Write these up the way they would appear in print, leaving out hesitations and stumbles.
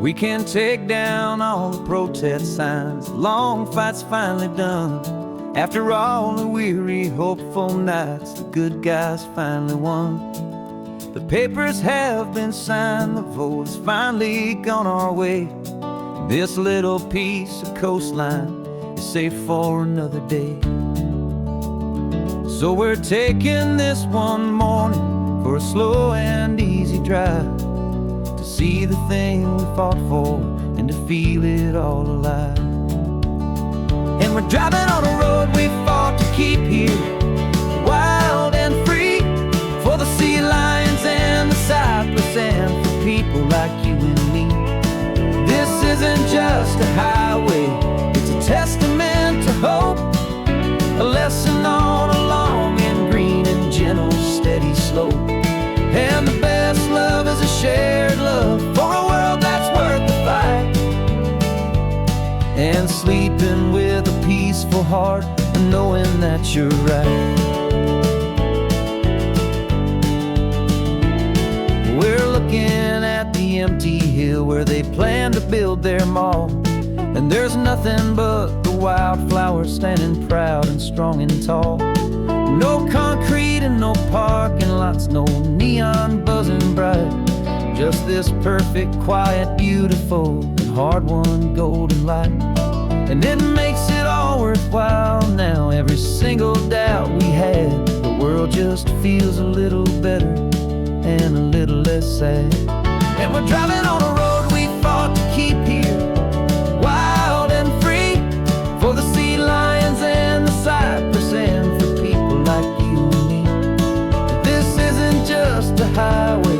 We can take down all the protest signs. Long fight's finally done. After all the weary, hopeful nights, the good guys finally won. The papers have been signed, the vote has finally gone our way. This little piece of coastline is safe for another day. So we're taking this one morning for a slow and easy drive, to see the thing we fought for and to feel it all alive. And we're driving on a road we fought to keep here, wild and free, for the sea lions and the cypress and for people like you and me. This isn't just a highway, it's a testament to hope, a lesson on a long and green and gentle steady slope. And the best love is a shared love for a world that's worth the fight, and sleeping with a peaceful heart and knowing that you're right. We're looking at the empty hill where they plan to build their mall, and there's nothing but the wildflowers standing proud and strong and tall. No concrete and no parking lots, no neon buzzing bright, just this perfect, quiet, beautiful, and hard-won golden light. And it makes it all worthwhile now, every single doubt we had. The world just feels a little better and a little less sad. And we're driving on a road we fought to keep here, wild and free, for the sea lions and the cypress and for people like you and me. This isn't just a highway,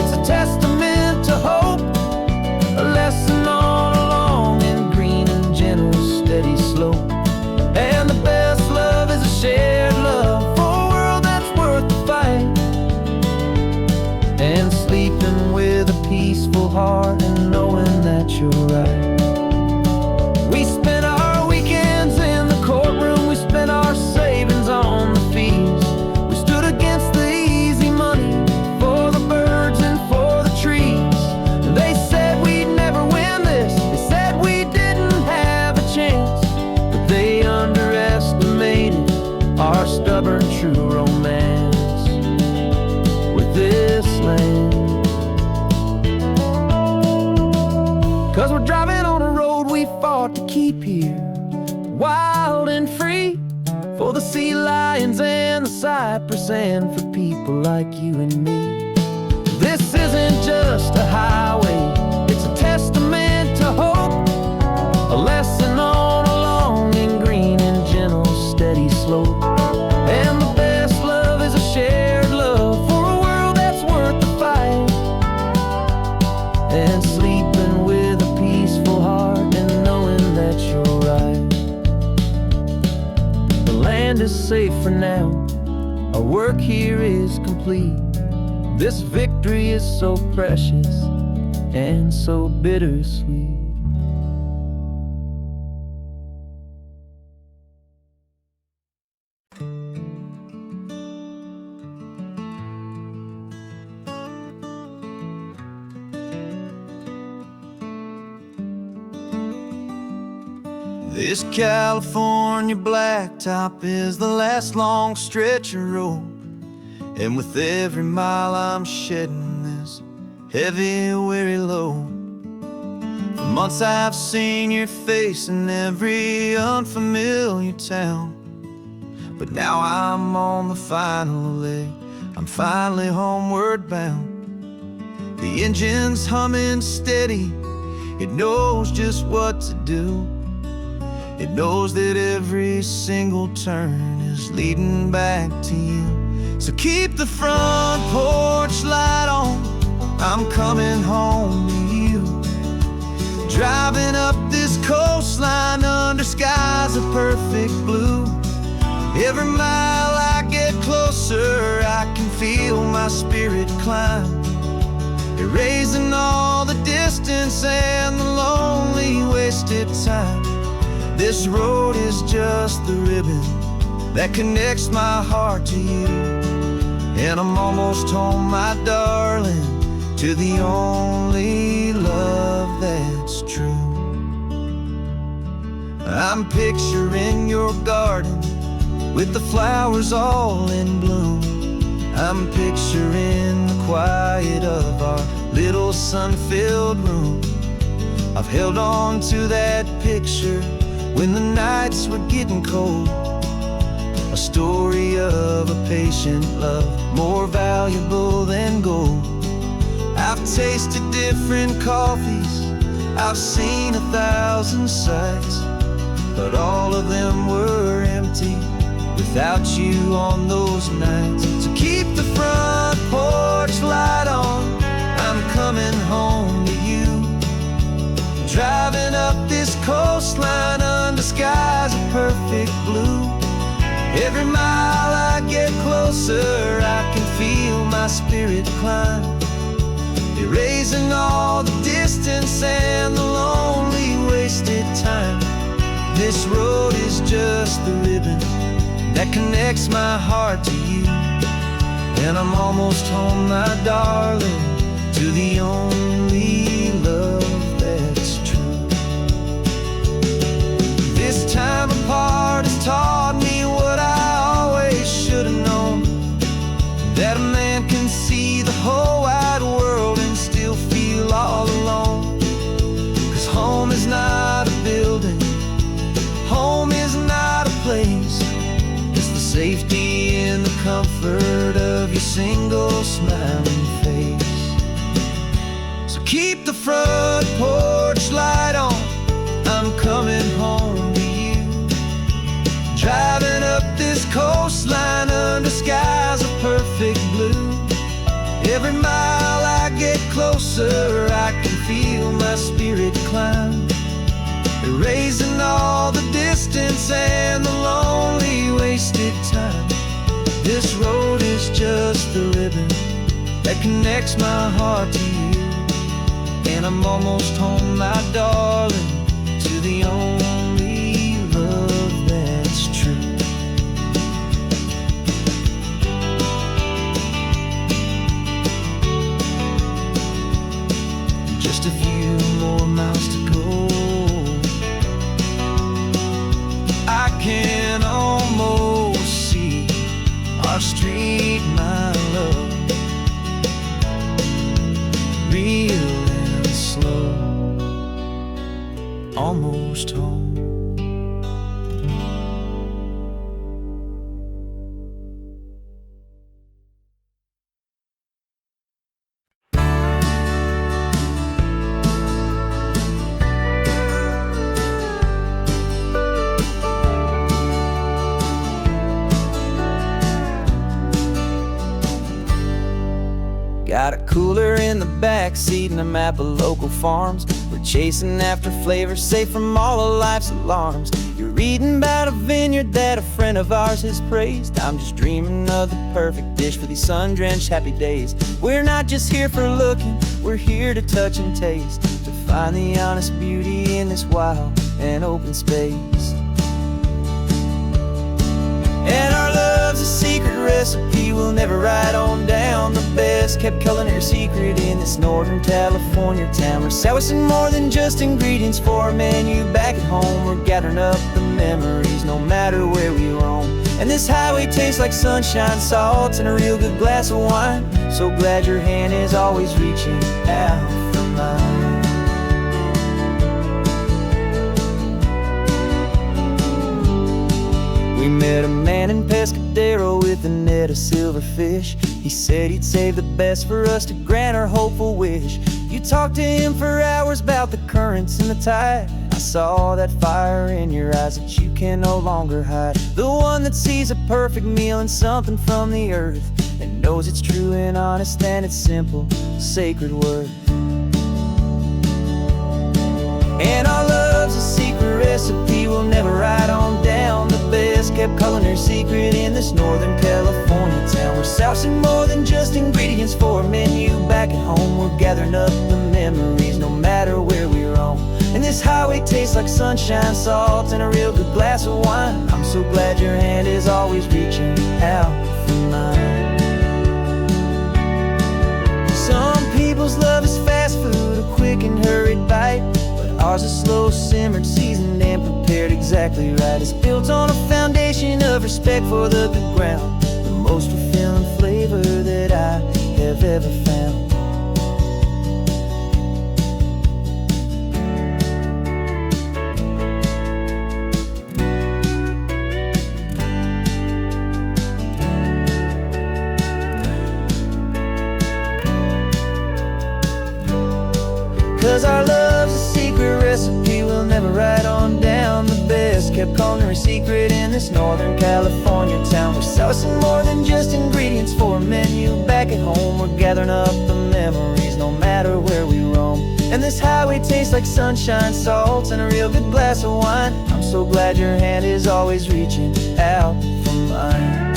it's a testament to hope, a lesson on a long and green and gentle steady slope. And the best love is a shared love for a world that's worth the fight, and sleeping with a peaceful heart and knowing that you're right. We spent our weekends in the courtroom, we spent our savings on the fees. We stood against the easy money for the birds and for the trees. They said we'd never win this, they said we didn't have a chance, but they underestimated our stubborn true romance with this land. 'Cause we're driving on a road we fought to keep here, wild and free, for the sea lions and the cypress and for people like you and me. This isn't just a highway, it's a testament to hope, a lesson on a long and green and gentle steady slope. And the best love is a shared love for a world that's worth the fight, and sleeping with a peaceful heart and knowing that you're right. The land is safe for now, our work here is complete. This victory is so precious and so bittersweet. This California blacktop is the last long stretch of road, and with every mile I'm shedding this heavy, weary load. For months I've seen your face in every unfamiliar town, but now I'm on the final leg, I'm finally homeward bound. The engine's humming steady, it knows just what to do. It knows that every single turn is leading back to you. So keep the front porch light on, I'm coming home to you. Driving up this coastline under skies of perfect blue. Every mile I get closer, I can feel my spirit climb, erasing all the distance and the lonely wasted time. This road is just the ribbon that connects my heart to you, and I'm almost home, my darling, to the only love that's true. I'm picturing your garden with the flowers all in bloom. I'm picturing the quiet of our little sun-filled room. I've held on to that picture when the nights were getting cold. A story of a patient love, more valuable than gold. I've tasted different coffees, I've seen 1,000 sights, but all of them were empty without you on those nights. So keep the front porch light on, I'm coming home to you. Driving up this coastline under skies of perfect blue. Every mile I get closer, I can feel my spirit climb, erasing all the distance and the lonely wasted time. This road is just the ribbon that connects my heart to you. And I'm almost home, my darling, to the only love that's true. This time apart has taught me what I always should have known, that a man can see the whole wide world and still feel all alone. 'Cause home is not a building, home is not a place, it's the safety and the comfort of your single smiling face. So keep the front porch light on, I'm coming home to you. Driving up this coastline under skies of perfect blue. Every mile I get closer, I can feel my spirit climb, erasing all the distance and the lonely wasted time. This road is just the ribbon that connects my heart to you. And I'm almost home, my darling, to the only love that's true. Just a few more miles to go, I can almost see our street, my love, real and slow, almost home. Got a cooler in the back seat and a map of local farms. We're chasing after flavors safe from all of life's alarms. You're reading about a vineyard that a friend of ours has praised. I'm just dreaming of the perfect dish for these sun-drenched happy days. We're not just here for looking, we're here to touch and taste, to find the honest beauty in this wild and open space. And our love's a secret recipe we'll never write on down. The best kept culinary secret in this northern California town. We're sourcing more than just ingredients for a menu back at home. We're gathering up the memories no matter where we roam. And this highway tastes like sunshine, salt, and a real good glass of wine. So glad your hand is always reaching out for mine. We met a man in Pescadero with a net of silverfish. He said he'd save the best for us to grant our hopeful wish. You talked to him for hours about the currents and the tide. I saw that fire in your eyes that you can no longer hide. The one that sees a perfect meal in something from the earth, and knows it's true and honest and it's simple, sacred worth. And our love's a secret recipe we'll never write on down. The best kept culinary secret in this northern California town. We're sourcing more than just ingredients for a menu back at home. We're gathering up the memories no matter where we roam. And this highway tastes like sunshine, salt, and a real good glass of wine. I'm so glad your hand is always reaching out for mine. Some people's love is fast food, a quick quick and hurried bite, but ours is slow, simmered, seasoned, and prepared exactly right. It's built on a foundation of respect for the good ground, the most fulfilling flavor that I have ever found. 'Cause our love's a secret recipe we'll never write on down. The best kept culinary secret in this Northern California town. We're sourcing more than just ingredients for a menu. Back at home we're gathering up the memories, no matter where we roam. And this highway tastes like sunshine, salt, and a real good glass of wine. I'm so glad your hand is always reaching out for mine.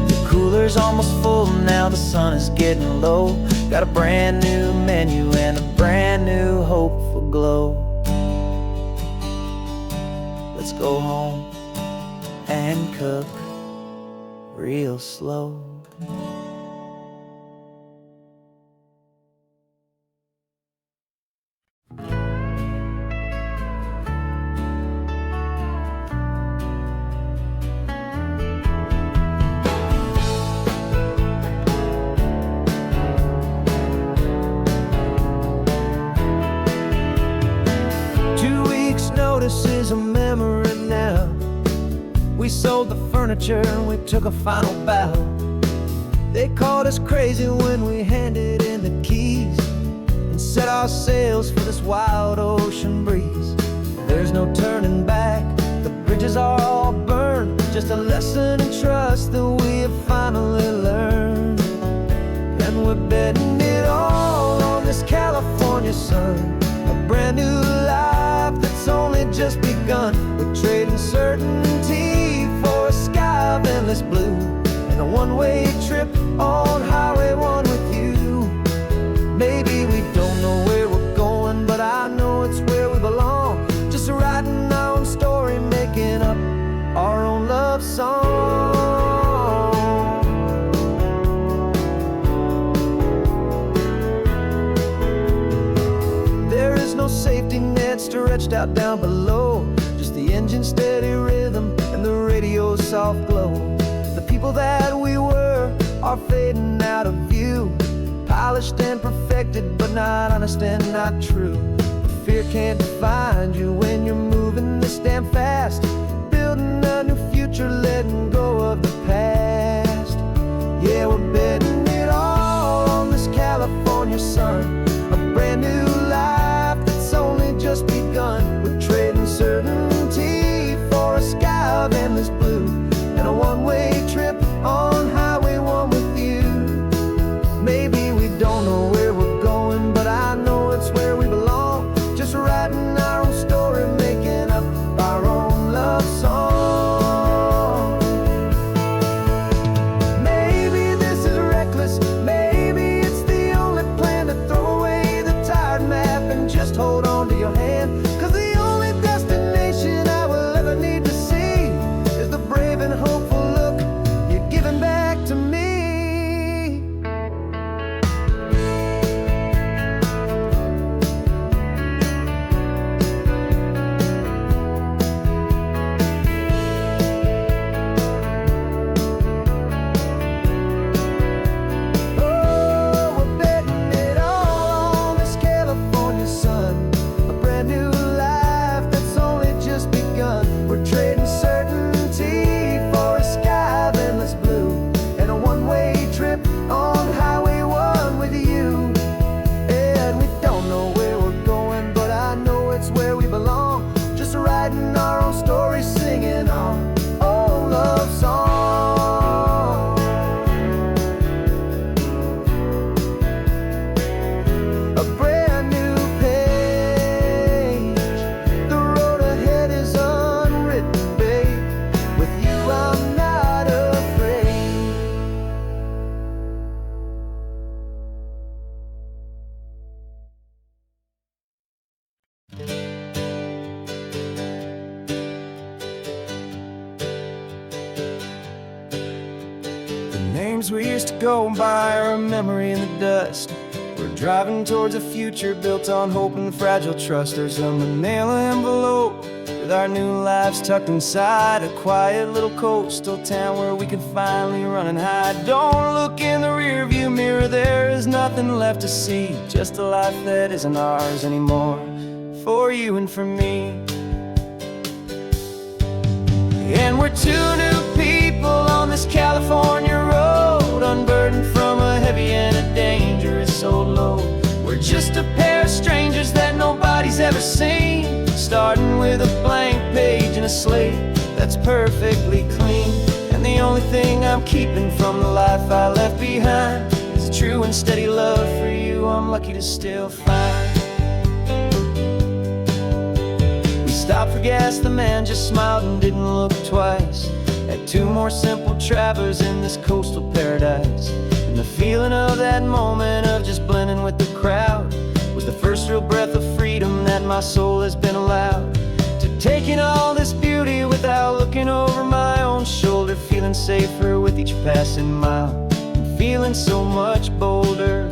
The cooler's almost full now, the sun is getting low. Got a brand new menu and a brand new hopeful glow. Let's go home and cook real slow. This is a memory now. We sold the furniture and we took a final bow. They called us crazy when we handed in the keys and set our sails for this wild ocean breeze. There's no turning back, the bridges are all burned. Just a lesson in trust that we have finally learned. And we're betting it all on this California sun, a brand new life that's only just begun. We're trading certainty for a sky of endless blue, and a one-way trip on Highway 1 with you. Maybe we don't know where we're going, but I know it's where we belong. Just writing our own story, making up our own love song. There is no safety net stretched out down below, just the engine's steady rhythm and the radio's soft glow. The people that we were are fading out of view, polished and perfected, but not honest and not true. Fear can't find you when you're moving this damn fast, building a new future, letting go of the past. Yeah, we're betting it all on this California sun, a brand new life that's only just begun. We're trading certainty for a sky of endless blue, and a one-way trip on Highway 1 with you. Maybe we don't know where we're going, but I know it's where we belong. Just writing our own story, making up our own love song. Maybe this is reckless, maybe it's the only plan to throw away the tired map and just hold on to your hand. 'Cause the only destination I will ever need to see is the brave and hopeful look you're giving back to me. Oh, we're betting it all on this California sun, a brand new life that's only just begun. We're trading certainty for a sky of endless blue, and a one-way trip on Highway 1 with you. And we don't know where we're going, but I know it's where we belong. Just writing our own story, singing our own love song. A brand new page, the road ahead is unwritten, babe. With you I'm not afraid. The names we used to go by are a memory in the dust. We're Driving towards a future built on hope and fragile trust. There's a manila envelope with our new lives tucked inside, a quiet little coastal town where we can finally run and hide. Don't look in the rearview mirror, there is nothing left to see, just a life that isn't ours anymore, for you and for me. And we're two new people on this California road, unburdened from a heavy and a dangerous old load. We're just a pair of strangers that nobody's ever seen, starting with a blank page and a slate that's perfectly clean. And the only thing I'm keeping from the life I left behind is a true and steady love for you I'm lucky to still find. We stopped for gas, the man just smiled and didn't look twice. Had two more simple travelers in this coastal paradise. And the feeling of that moment of just blending with the crowd was the first real breath of freedom that my soul has been allowed to take in all this beauty without looking over my own shoulder, feeling safer with each passing mile and feeling so much bolder.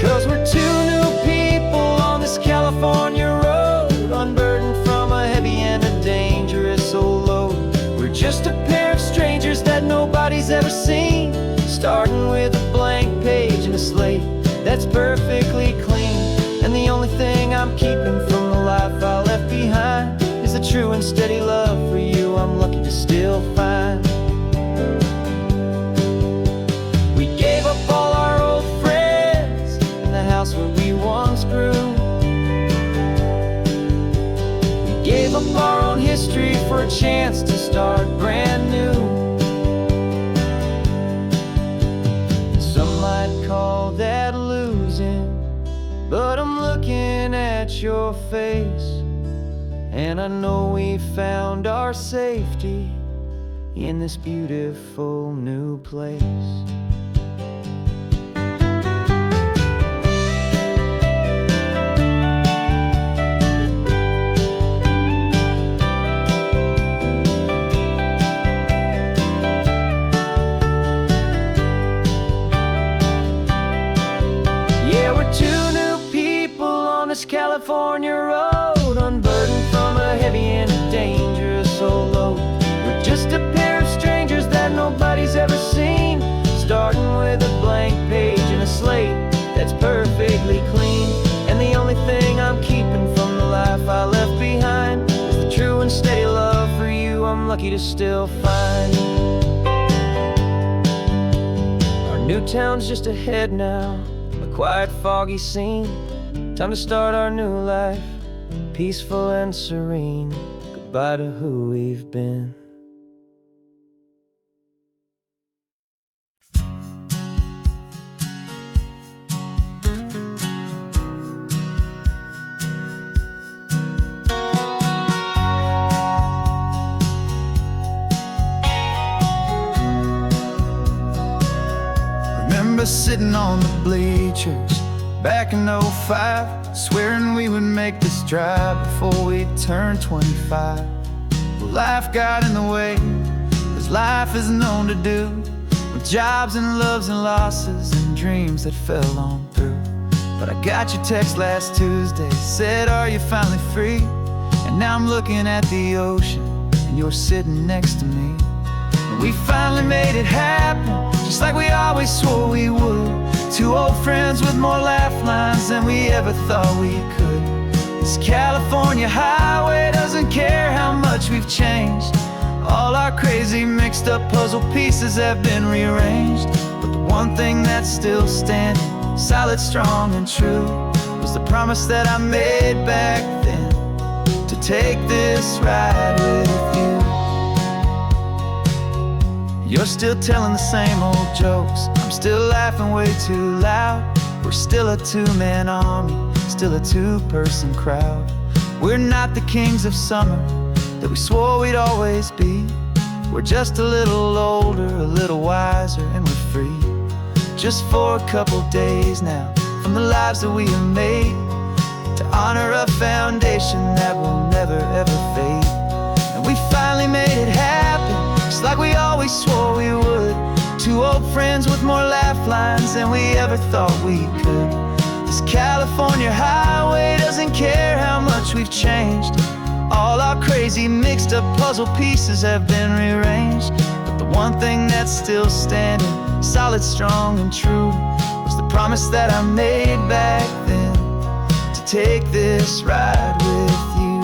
'Cause we're two new people on this California road, unburdened from a heavy and a dangerous old load. We're just a pair of strangers that nobody's ever seen, starting with a blank page and a slate that's perfectly clean. And the only thing I'm keeping from the life I left behind is a true and steady love for you I'm lucky to still find. We gave up all our old friends in the house where we once grew. We gave up our own history for a chance to start brand new. Some might call that losing, but I'm looking at your face, and I know we found our safety in this beautiful new place. California road, unburdened from a heavy and a dangerous old load. We're just a pair of strangers that nobody's ever seen, starting with a blank page and a slate that's perfectly clean. And the only thing I'm keeping from the life I left behind is the true and steady love for you I'm lucky to still find. Our new town's just ahead now, a quiet, foggy scene. Time to start our new life, peaceful and serene. Goodbye to who we've been. Remember sitting on the bleachers back in '05, swearing we would make this drive before we turned 25. Well, life got in the way, as life is known to do, with jobs and loves and losses and dreams that fell on through. But I got your text last Tuesday, said, are you finally free? And now I'm looking at the ocean, and you're sitting next to me. And we finally made it happen, just like we always swore we would. Two old friends with more laugh lines than we ever thought we could. This California highway doesn't care how much we've changed. All our crazy mixed up puzzle pieces have been rearranged. But the one thing that's still standing, solid, strong and true, was the promise that I made back then, to take this ride with you. You're still telling the same old jokes, I'm still laughing way too loud. We're still a two-man army, still a two-person crowd. We're not the kings of summer that we swore we'd always be. We're just a little older, a little wiser, and we're free. Just for a couple days now, from the lives that we have made, to honor a foundation that will never ever fade. And we finally made it happen, just like we always swore we would. Two old friends with more laugh lines than we ever thought we could. This California highway doesn't care how much we've changed. All our crazy mixed up puzzle pieces have been rearranged, but the one thing that's still standing, solid, strong, and true, was the promise that I made back then, to take this ride with you.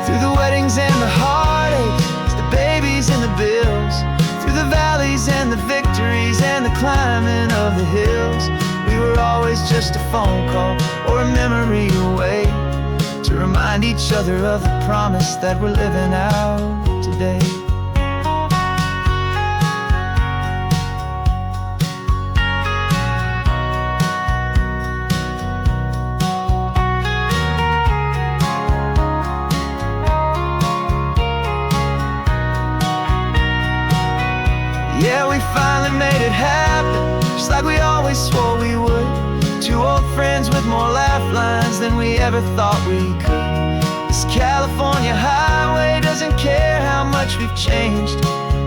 Through the weddings and the heartaches, the babies and the bills, through the valleys and the victories and the climbing of the hills, we were always just a phone call or a memory away, to remind each other of the promise that we're living out today. Yeah, we finally made it happen, just like we always swore we would. Two old friends with more laugh lines than we ever thought we could. This California highway doesn't care how much we've changed.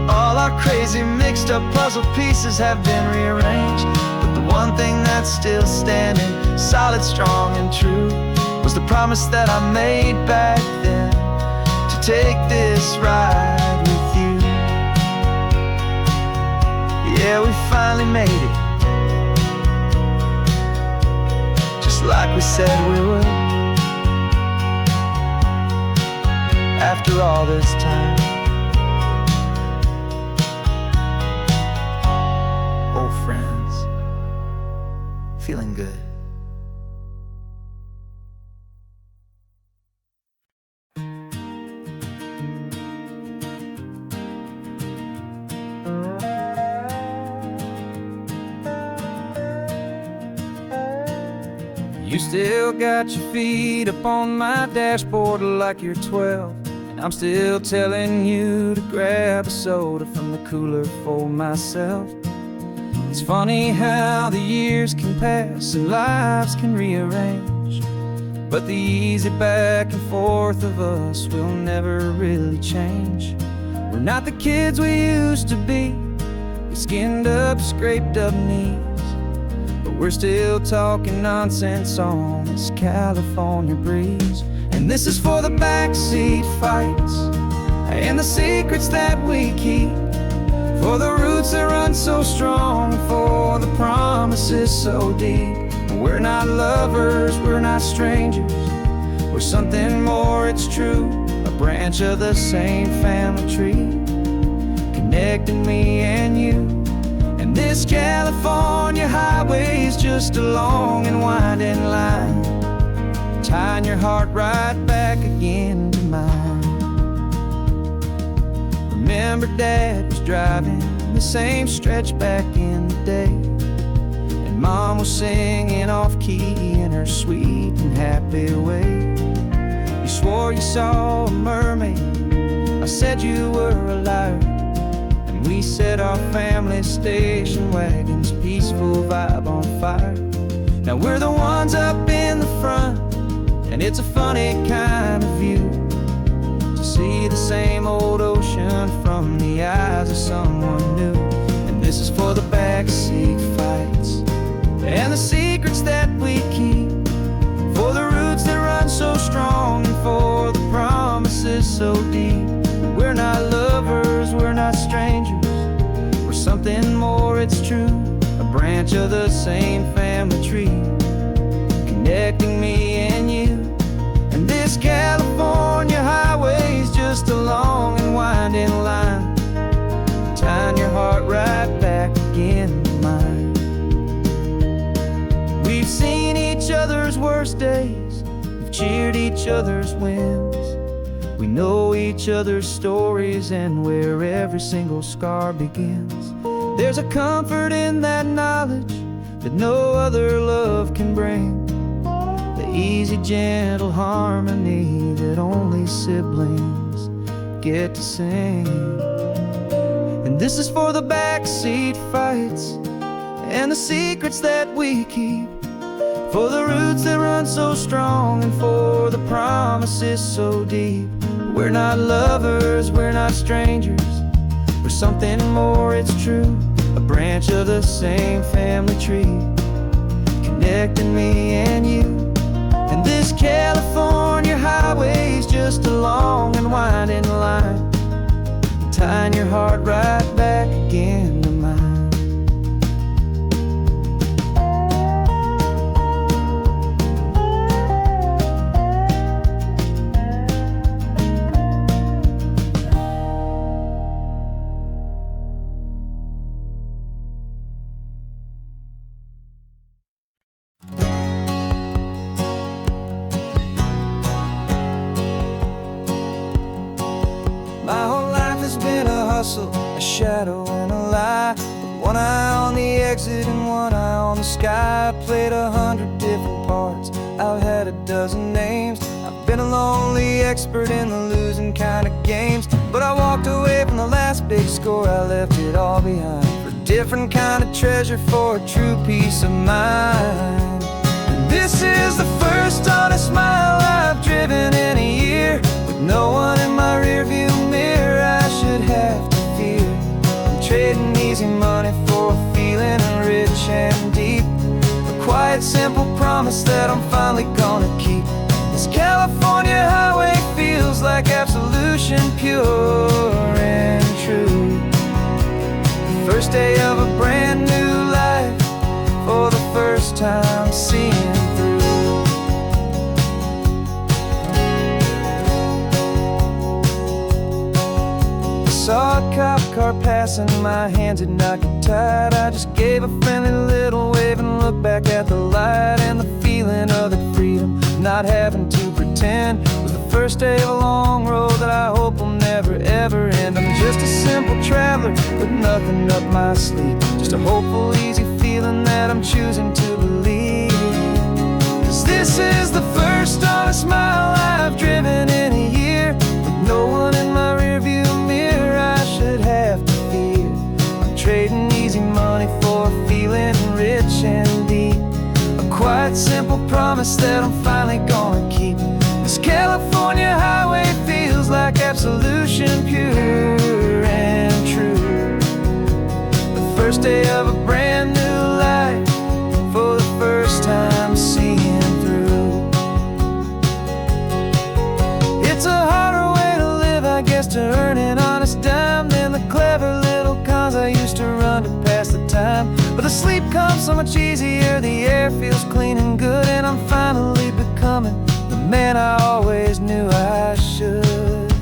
All our crazy mixed up puzzle pieces have been rearranged, but the one thing that's still standing, solid, strong, and true, was the promise that I made back then, to take this ride with you. Yeah, we finally made it, just like we said we would. After all this time, old friends, feeling good. You still got your feet up on my dashboard like you're 12, and I'm still telling you to grab a soda from the cooler for myself. It's funny how the years can pass and lives can rearrange, but the easy back and forth of us will never really change. We're not the kids we used to be, with skinned up, scraped up knees, but we're still talking nonsense on this California breeze. And this is for the backseat fights and the secrets that we keep, for the roots that run so strong, for the promises so deep. We're not lovers, we're not strangers, we're something more, it's true, a branch of the same family tree, connecting me and you. And this California highway is just a long and winding line, tying your heart right back again to mine. Remember Dad was driving the same stretch back in the day, and Mom was singing off-key in her sweet and happy way. You swore you saw a mermaid, I said you were a liar, and we set our family station wagon's peaceful vibe on fire. Now we're the ones up in the front, and it's a funny kind of view to see the same old ocean from the eyes of someone new. And this is for the backseat fights and the secrets that we keep, for the roots that run so strong, and for the promises so deep. We're not lovers, we're not strangers, we're something more, it's true, a branch of the same family tree, connecting me and you. And this California highway is just a long and winding line, tying your heart right back again to mine. We've seen each other's worst days, we've cheered each other's wins, we know each other's stories and where every single scar begins. There's a comfort in that knowledge that no other love can bring, the easy, gentle harmony that only siblings get to sing. And this is for the backseat fights and the secrets that we keep, for the roots that run so strong, and for the promises so deep. We're not lovers, we're not strangers, we're something more, it's true, a a branch of the same family tree, connecting me and you. And this California highway's just a long and winding line, tying your heart right back again to mine. My whole life has been a hustle, a shadow and a lie, with one eye on the exit and one eye on the sky. I played 100 different parts, I've had a dozen names. I've been a lonely expert in the losing kind of games, but I walked away from the last big score, I left it all behind, for a different kind of treasure, for a true peace of mind. And this is the first honest mile I've driven in a year, with no one in my rearview mirror I should have to fear. I'm trading easy money for a feeling rich and deep, a quiet simple promise that I'm finally gonna keep. This California highway feels like absolution, pure and true. The first day of a brand new life, for the first time seeing through. Saw a cop car passing, my hands had not got tied. I just gave a friendly little wave and looked back at the light, and the feeling of the freedom, not having to pretend, was the first day of a long road that I hope will never ever end. I'm just a simple traveler with nothing up my sleeve, just a hopeful, easy feeling that I'm choosing to believe. 'Cause this is the first honest mile I've driven in a year, with no one in my rearview mirror I should have to fear. I'm trading easy money for a feeling rich and deep, a quiet simple promise that I'm finally gonna keep. This California highway feels like absolution, pure and true. The first day of a brand new life, for the first time seeing through. It's a harder way to live, I guess, to earn an honest dime than the clever little cons I used to run to pass the time. But the sleep comes so much easier, the air feels clean and good, and I'm finally becoming the man I always knew I should.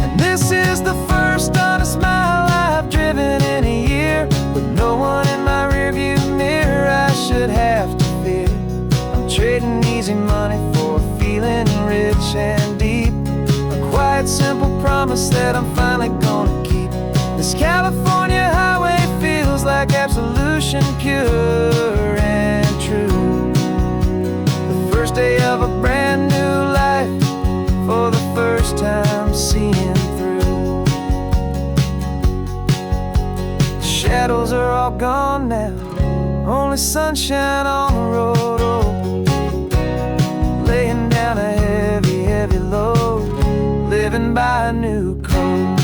And this is the first honest mile I've driven in a year, with no one in my rearview mirror I should have to fear. I'm trading easy money for a feeling rich and deep, a quiet simple promise that I'm finally gonna keep. This California highway feels like absolution, pure and true. The first day of a brand new life, for the first time seeing through. The shadows are all gone now, only sunshine on the road. Oh, laying down a heavy, heavy load, living by a new code.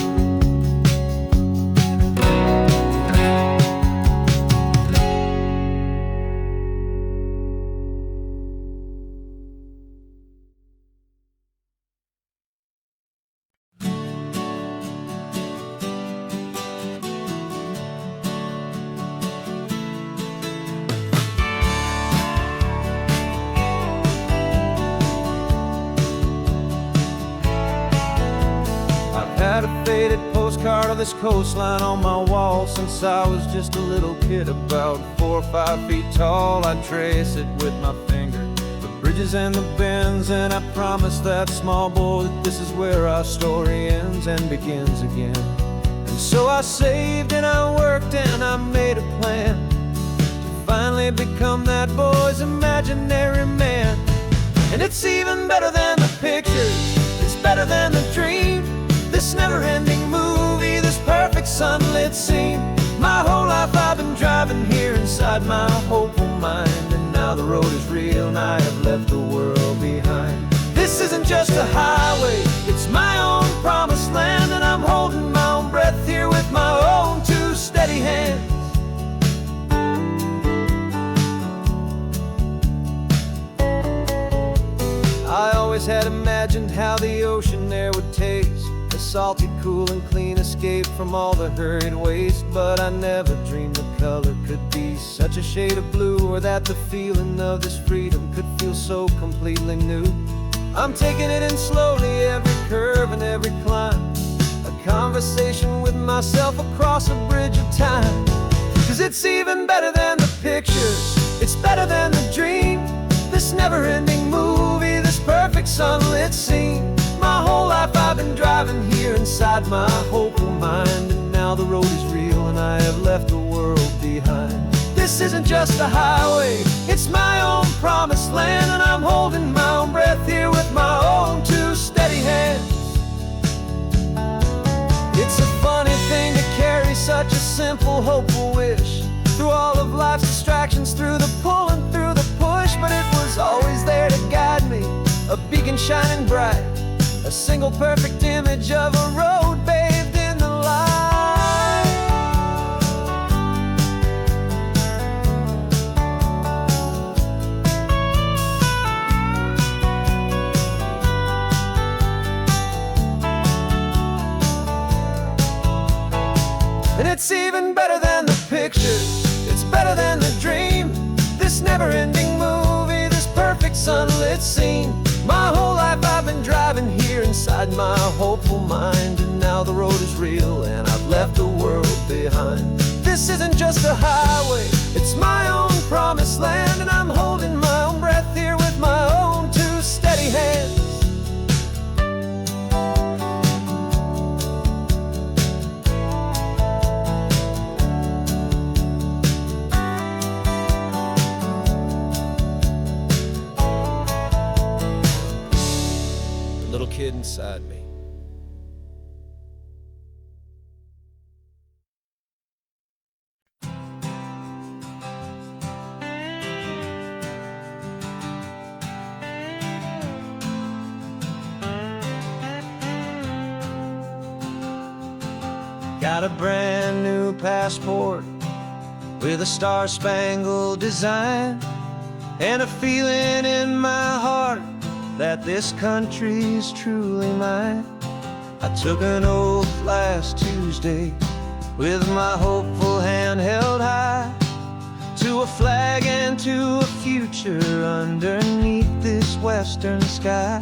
Had a faded postcard of this coastline on my wall since I was just a little kid, about 4 or 5 feet tall. I trace it with my finger, the bridges and the bends, and I promised that small boy that this is where our story ends and begins again. And so I saved and I worked and I made a plan to finally become that boy's imaginary man. And it's even better than the pictures, it's better than the dream, this never-ending movie, this perfect sunlit scene. My whole life I've been driving here inside my hopeful mind, and now the road is real and I have left the world behind. isn't just a highway, it's my own promised land, and I'm holding my own breath here with my own two steady hands. I always had imagined how the ocean there would taste, a salty, cool, and clean escape from all the hurried waste. But I never dreamed the color could be such a shade of blue, or that the feeling of this freedom could feel so completely new. I'm taking it in slowly, every curve and every climb, a conversation with myself across a bridge of time. 'Cause it's even better than the pictures, it's better than the dream, this never-ending movie, this perfect sunlit scene. My whole life I've been driving here inside my hopeful mind, and now the road is real and I have left the world behind. This isn't just a highway, it's my own promised land, and I'm holding my own breath here with my own two steady hands. It's a funny thing to carry such a simple, hopeful wish through all of life's distractions, through the pull and through the push. But it was always there to guide me, a beacon shining bright, a single perfect image of a road bathed in the light. And it's even better than the pictures, it's better than the dream, this never-ending movie, this perfect sunlit scene. My whole life I've been driving here inside my hopeful mind, and now the road is real and I've left the world behind. This isn't just a highway, it's my own promised land, and I'm holding my own breath here with my own two steady hands. Little kid inside me. Got a brand new passport with a star-spangled design, and a feeling in my heart that this country's truly mine. I took an oath last Tuesday with my hopeful hand held high, to a flag and to a future underneath this western sky.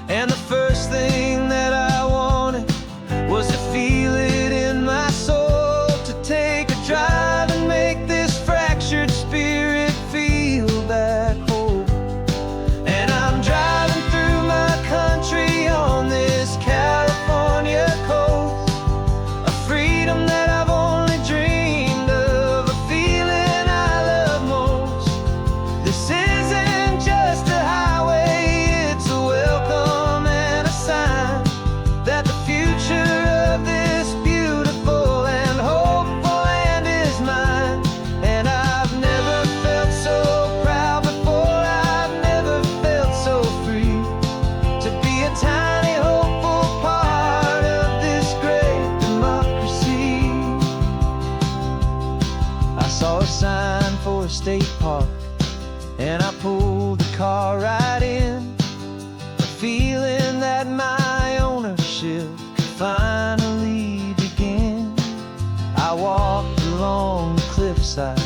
And the first thing that I wanted was to feel it in my soul, to take a drive and make this fractured spirit feel back home. And I'm driving through my country on this California coast, a freedom that I've only dreamed of, a feeling I love most. This isn't just a highway, it's a welcome and a sign that the future of this beautiful and hopeful land is mine. And I've never felt so proud before, I've never felt so free, to be a tiny hopeful part of this great democracy. I saw a sign for a state park, and I pulled the car right in, a feeling that my ownership could finally begin. I walked along the cliffside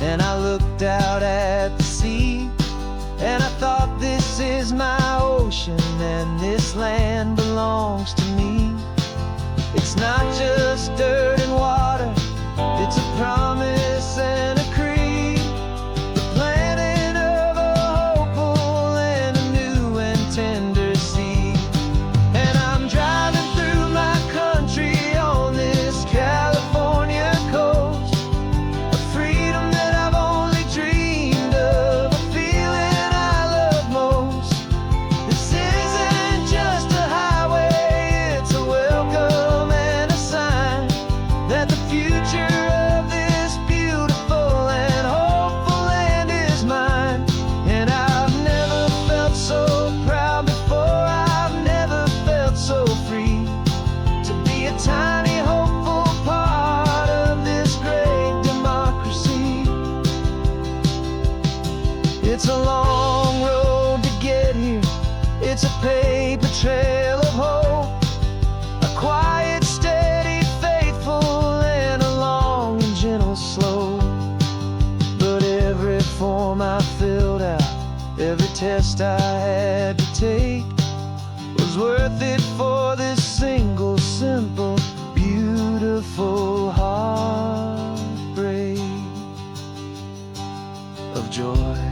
and I looked out at the sea, and I thought, this is my ocean and this land belongs to me. It's not just dirt and water, it's a promise and a creed, the planting of a hopeful and a new and tender seed. And I'm driving through my country on this California coast, a freedom that I've only dreamed of, a feeling I love most. This isn't just a highway, it's a welcome and a sign that the future of this beautiful and hopeful land is mine. And I've never felt so proud before, risk I had to take was worth it for this single, simple, beautiful heartbreak of joy.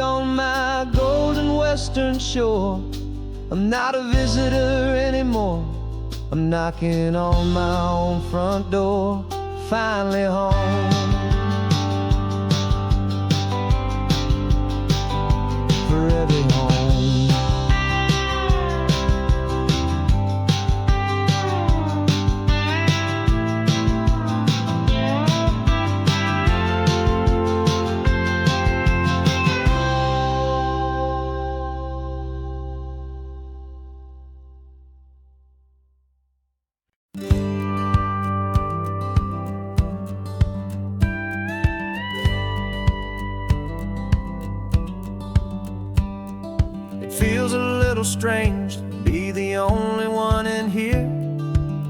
On my golden western shore, I'm not a visitor anymore. I'm knocking on my own front door, finally home. For every home. Feels a little strange to be the only one in here.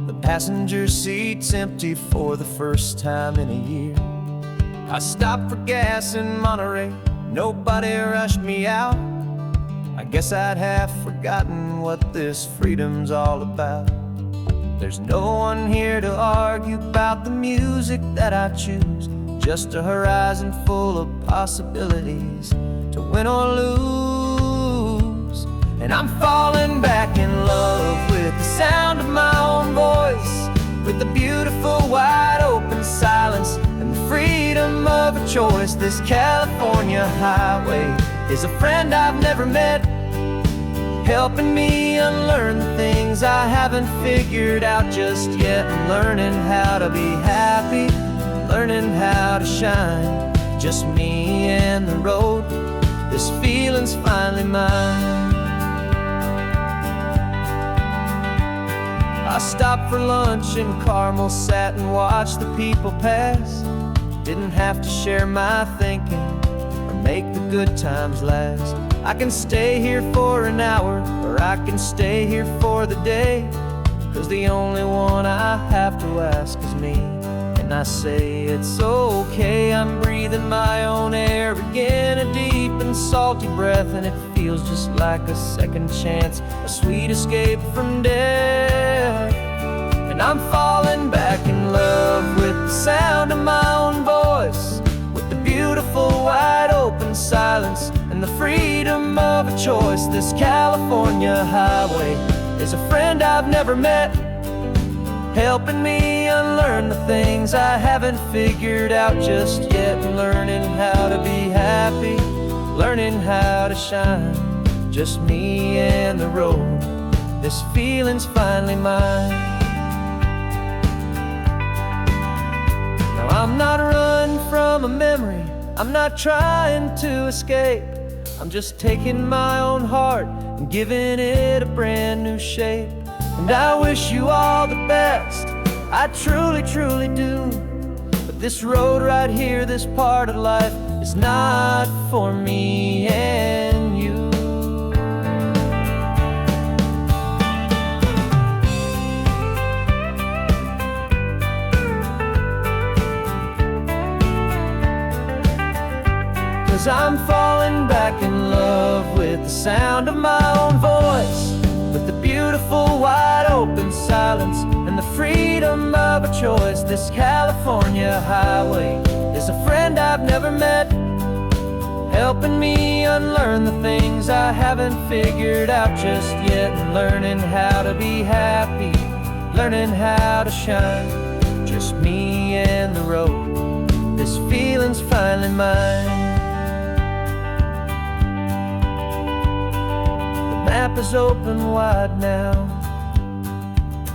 The passenger seat's empty for the first time in a year. I stopped for gas in Monterey, nobody rushed me out. I guess I'd have forgotten what this freedom's all about. There's no one here to argue about the music that I choose, just a horizon full of possibilities to win or lose. And I'm falling back in love with the sound of my own voice, with the beautiful wide open silence and the freedom of a choice. This California highway is a friend I've never met, helping me unlearn the things I haven't figured out just yet, and learning how to be happy, learning how to shine. Just me and the road, this feeling's finally mine. I stopped for lunch in Carmel, sat and watched the people pass. Didn't have to share my thinking or make the good times last. I can stay here for an hour, or I can stay here for the day, 'cause the only one I have to ask is me. And I say it's okay, I'm breathing my own air again, a deep and salty breath, and it feels just like a second chance, a sweet escape from death. And I'm falling back in love with the sound of my own voice, with the beautiful wide open silence and the freedom of a choice. This California highway is a friend I've never met, helping me unlearn the things I haven't figured out just yet, and learning how to be happy, learning how to shine. Just me and the road, this feeling's finally mine. Now I'm not running from a memory, I'm not trying to escape, I'm just taking my own heart and giving it a brand new shape. And I wish you all the best, I truly, truly do. But this road right here, this part of life, is not for me and you. 'Cause I'm falling back in love with the sound of my own voice, with the beautiful wide open silence and the freedom of a choice. This California highway is a friend I've never met, helping me unlearn the things I haven't figured out just yet, and learning how to be happy, learning how to shine. Just me and the road, this feeling's finally mine. The map is open wide now,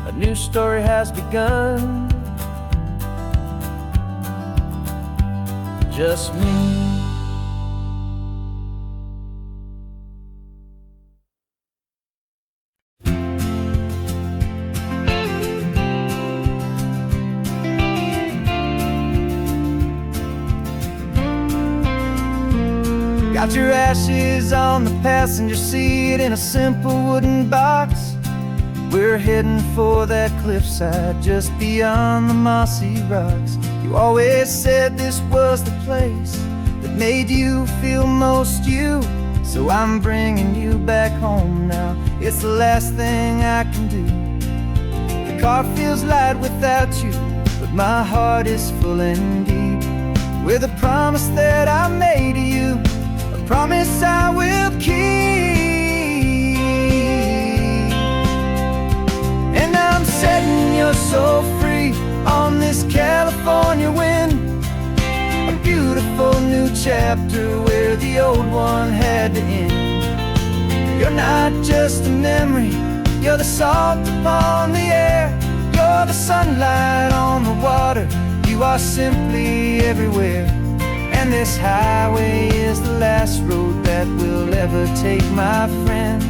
a new story has begun. Just me. Got your ashes on the passenger seat in a simple wooden box. We're heading for that cliffside just beyond the mossy rocks. You always said this was the place that made you feel most you. So I'm bringing you back home now, it's the last thing I can do. The car feels light without you, but my heart is full and deep with a promise that I made to you, a promise I will keep. And I'm setting your soul free on this California wind, a beautiful new chapter where the old one had to end. You're not just a memory, you're the salt upon the air, you're the sunlight on the water, you are simply everywhere. And this highway is the last road that we'll ever take, my friend.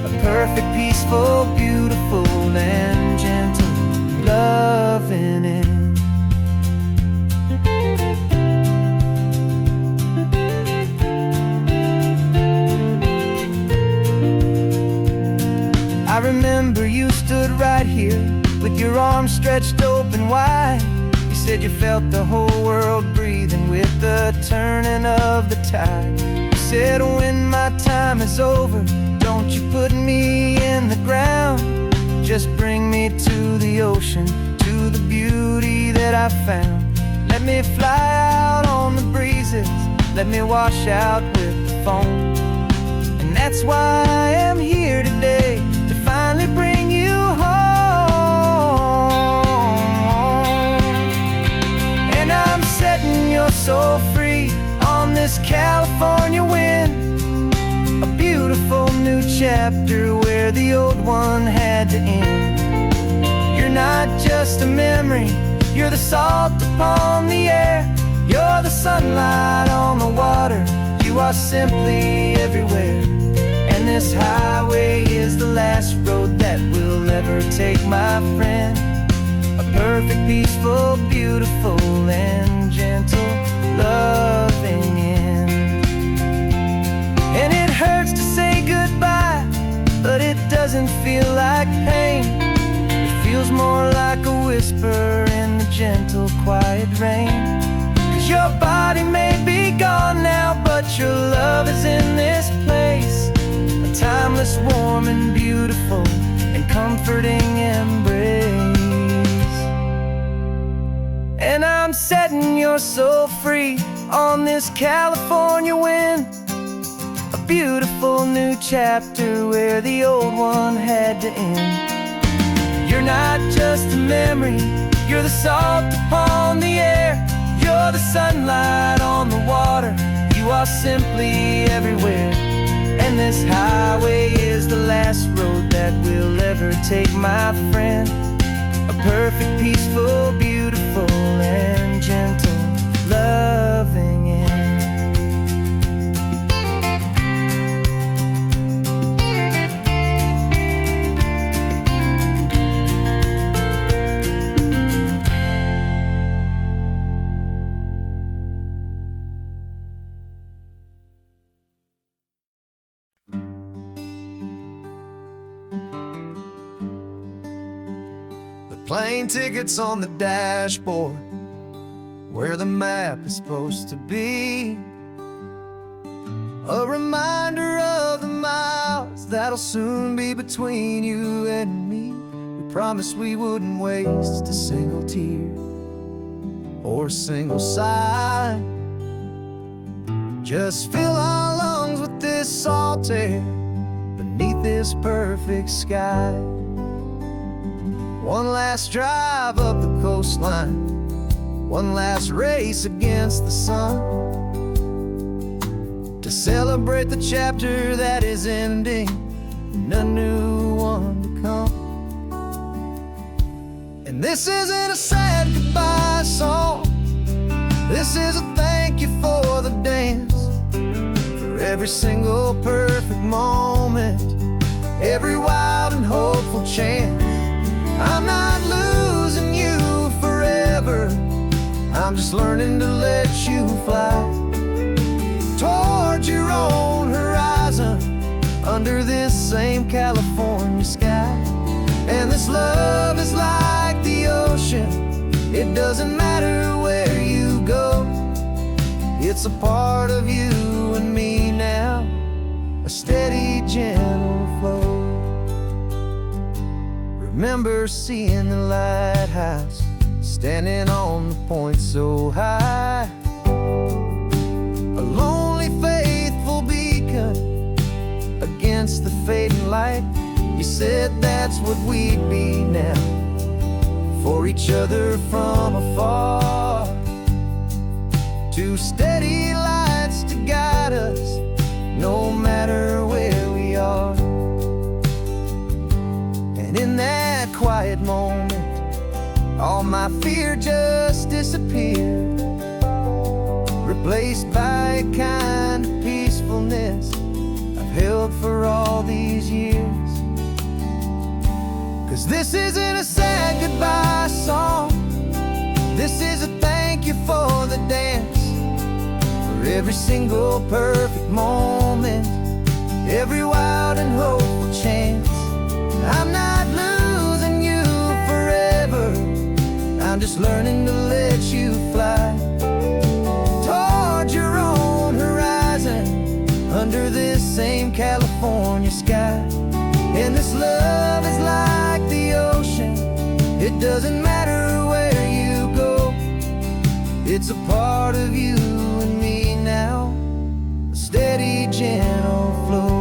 A perfect, peaceful, beautiful, and gentle loving end. I remember you stood right here with your arms stretched open wide. You said you felt the whole world breathing with the turning of the tide. You said when my time is over, don't you put me in the ground, just bring me to the ocean, to the beauty that I found. Let me fly out on the breezes, let me wash out with the foam. And that's why I am here today, to finally bring you home. And I'm setting your soul free on this California wind, a beautiful new chapter where the old one had to end. You're not just a memory, you're the salt upon the air, you're the sunlight on the water, you are simply everywhere. And this highway is the last road that we'll ever take, my friend. A perfect, peaceful, beautiful, and gentle loving end. And it hurts to say goodbye, but it doesn't feel like pain. It feels more like a whisper in the gentle, quiet rain. 'Cause your body may be gone now, but your love is in this place, a timeless, warm, and beautiful, and comforting embrace. And I'm setting your soul free on this California wind, a beautiful new chapter where the old one had to end. You're not just a memory, you're the salt upon the air, you're the sunlight on the water, you are simply everywhere. And this highway is the last road that we'll ever take, my friend. A perfect, peaceful, beautiful, and gentle loving end. Plane tickets on the dashboard, where the map is supposed to be. A reminder of the miles that'll soon be between you and me. We promised we wouldn't waste a single tear or a single sigh. Just fill our lungs with this salt air beneath this perfect sky. One last drive up the coastline, one last race against the sun, to celebrate the chapter that is ending and a new one to come. And this isn't a sad goodbye song, this is a thank you for the dance, for every single perfect moment, every wild and hopeful chance. I'm not losing you forever, I'm just learning to let you fly towards your own horizon, under this same California sky. And this love is like the ocean, it doesn't matter where you go, it's a part of you and me now, a steady, gentle flow. Remember seeing the lighthouse, standing on the point so high, a lonely, faithful beacon against the fading light. You said that's what we'd be now, for each other from afar. Two steady lights to guide us, no matter where we are. And in that quiet moment, all my fear just disappeared, replaced by a kind of peacefulness I've held for all these years. 'Cause this isn't a sad goodbye song, this is a thank you for the dance, for every single perfect moment, every wild and hopeful chance. I'm not losing you forever, I'm just learning to let you fly towards your own horizon, under this same California sky. And this love is like the ocean, it doesn't matter where you go, it's a part of you and me now, a steady, gentle flow.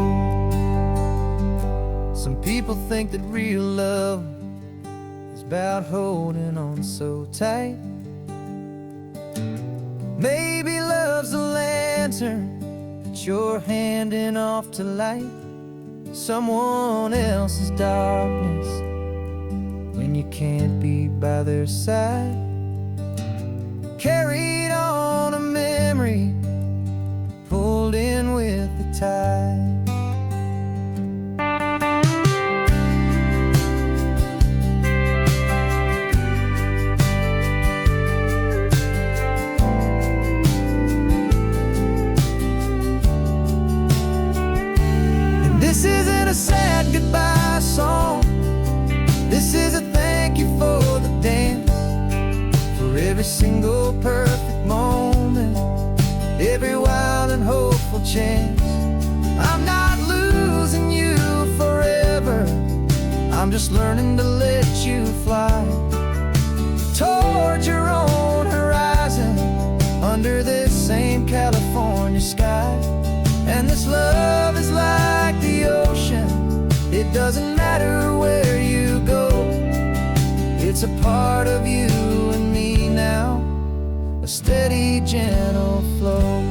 Some people think that real love is about holding on so tight. Maybe love's a lantern that you're handing off to light someone else's darkness when you can't be by their side. Carried on a memory, pulled in with the tide. This isn't a sad goodbye song, this is a thank you for the dance, for every single perfect moment, every wild and hopeful chance. I'm not losing you forever, I'm just learning to let you fly towards your own horizon, under this same California sky. And this love is like the ocean, it doesn't matter where you go, it's a part of you and me now, a steady, gentle flow.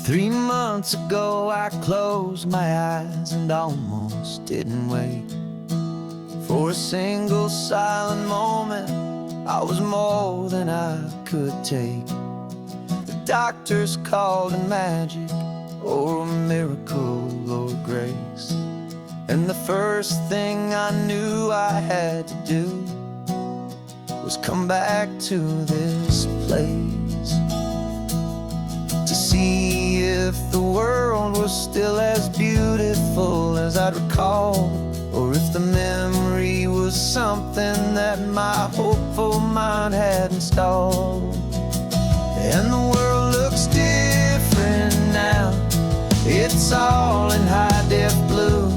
Three months ago I closed my eyes and almost didn't wait for a single silent moment. I was more than I could take. The doctors called it magic, or a miracle, or grace. And the first thing I knew I had to do was come back to this place, to see if the world was still as beautiful as I'd recall, or if the memory was something that my hopeful mind had installed. And the world looks different now, it's all in high-def blue.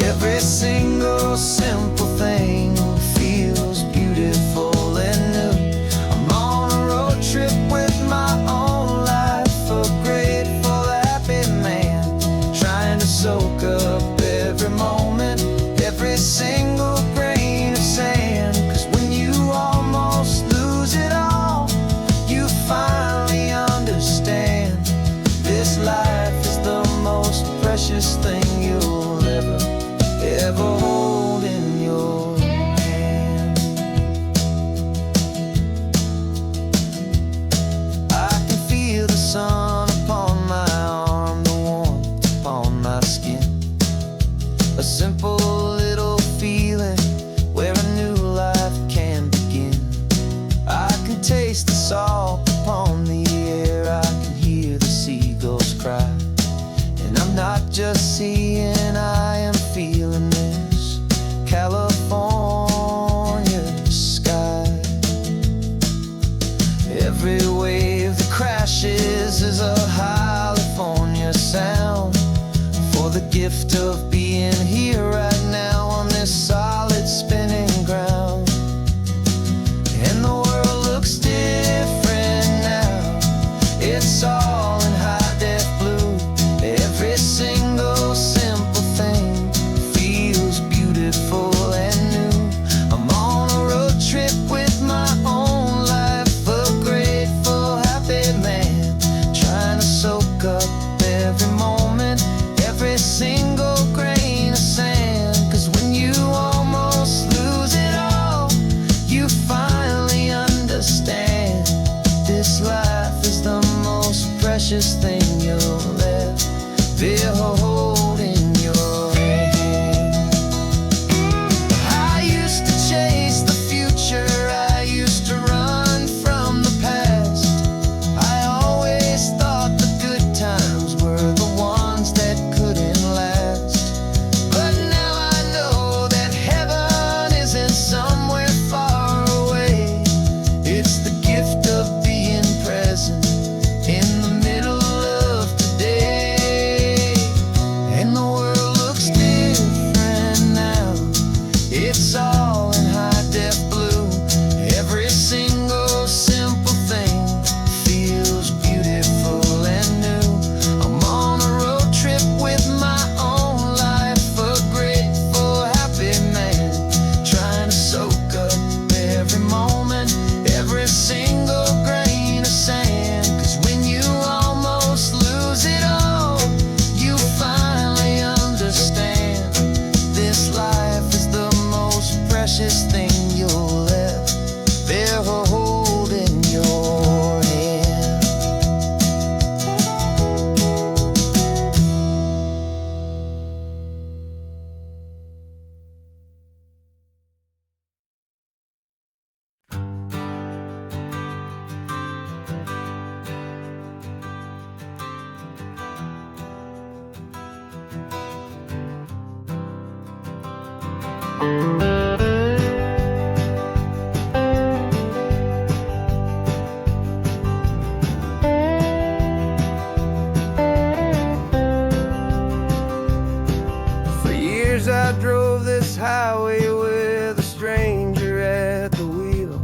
Every single simple thing feels beautiful and new. ever holding your hand. I can feel the sun upon my arm, the warmth upon my skin. A simple little feeling where a new life can begin. I can taste the salt upon the air, I can hear the seagulls cry. And I'm not just seeing, I am feeling this California sky. Every wave that crashes is a California sound, for the gift of being here right now on this solid spinning ground. And the world looks different now, it's all in high-def blue. Every single simple thing feels beautiful and new. I'm on a road trip with my own life, a grateful, happy man, trying to soak up every moment, every single grain of sand. 'Cause when you almost lose it all, you finally understand this life is the most precious thing you'll ever hold in your hand. I used to chase the future, I used to run from the past. I always thought the good times were the ones that couldn't last. But now I know that heaven isn't somewhere far away. It's the gift of being present in the middle of today. And the world looks different now, it's all in high-def blue. Every single simple thing feels beautiful and new. I'm on a road trip with my own life, a grateful, happy man, trying to soak up every moment, every single grain of sand. 'Cause when you almost lose it all, you finally understand this life is the most precious thing you'll ever hold in your hand. For years I drove this highway with a stranger at the wheel,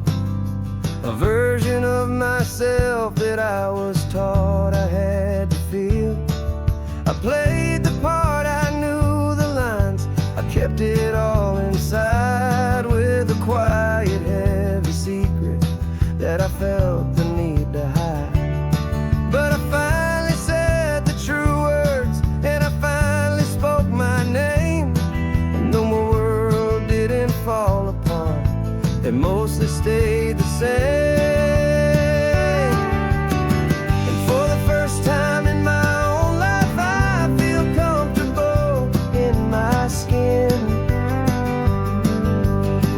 a version of myself that I was taught I had to feel. I played the part, I knew the lines, I kept it all inside with a quiet, heavy secret that I felt the need to hide. But I finally said the true words, and I finally spoke my name. And though my world didn't fall apart, it mostly stayed the same. And for the first time in my own life, I feel comfortable in my skin.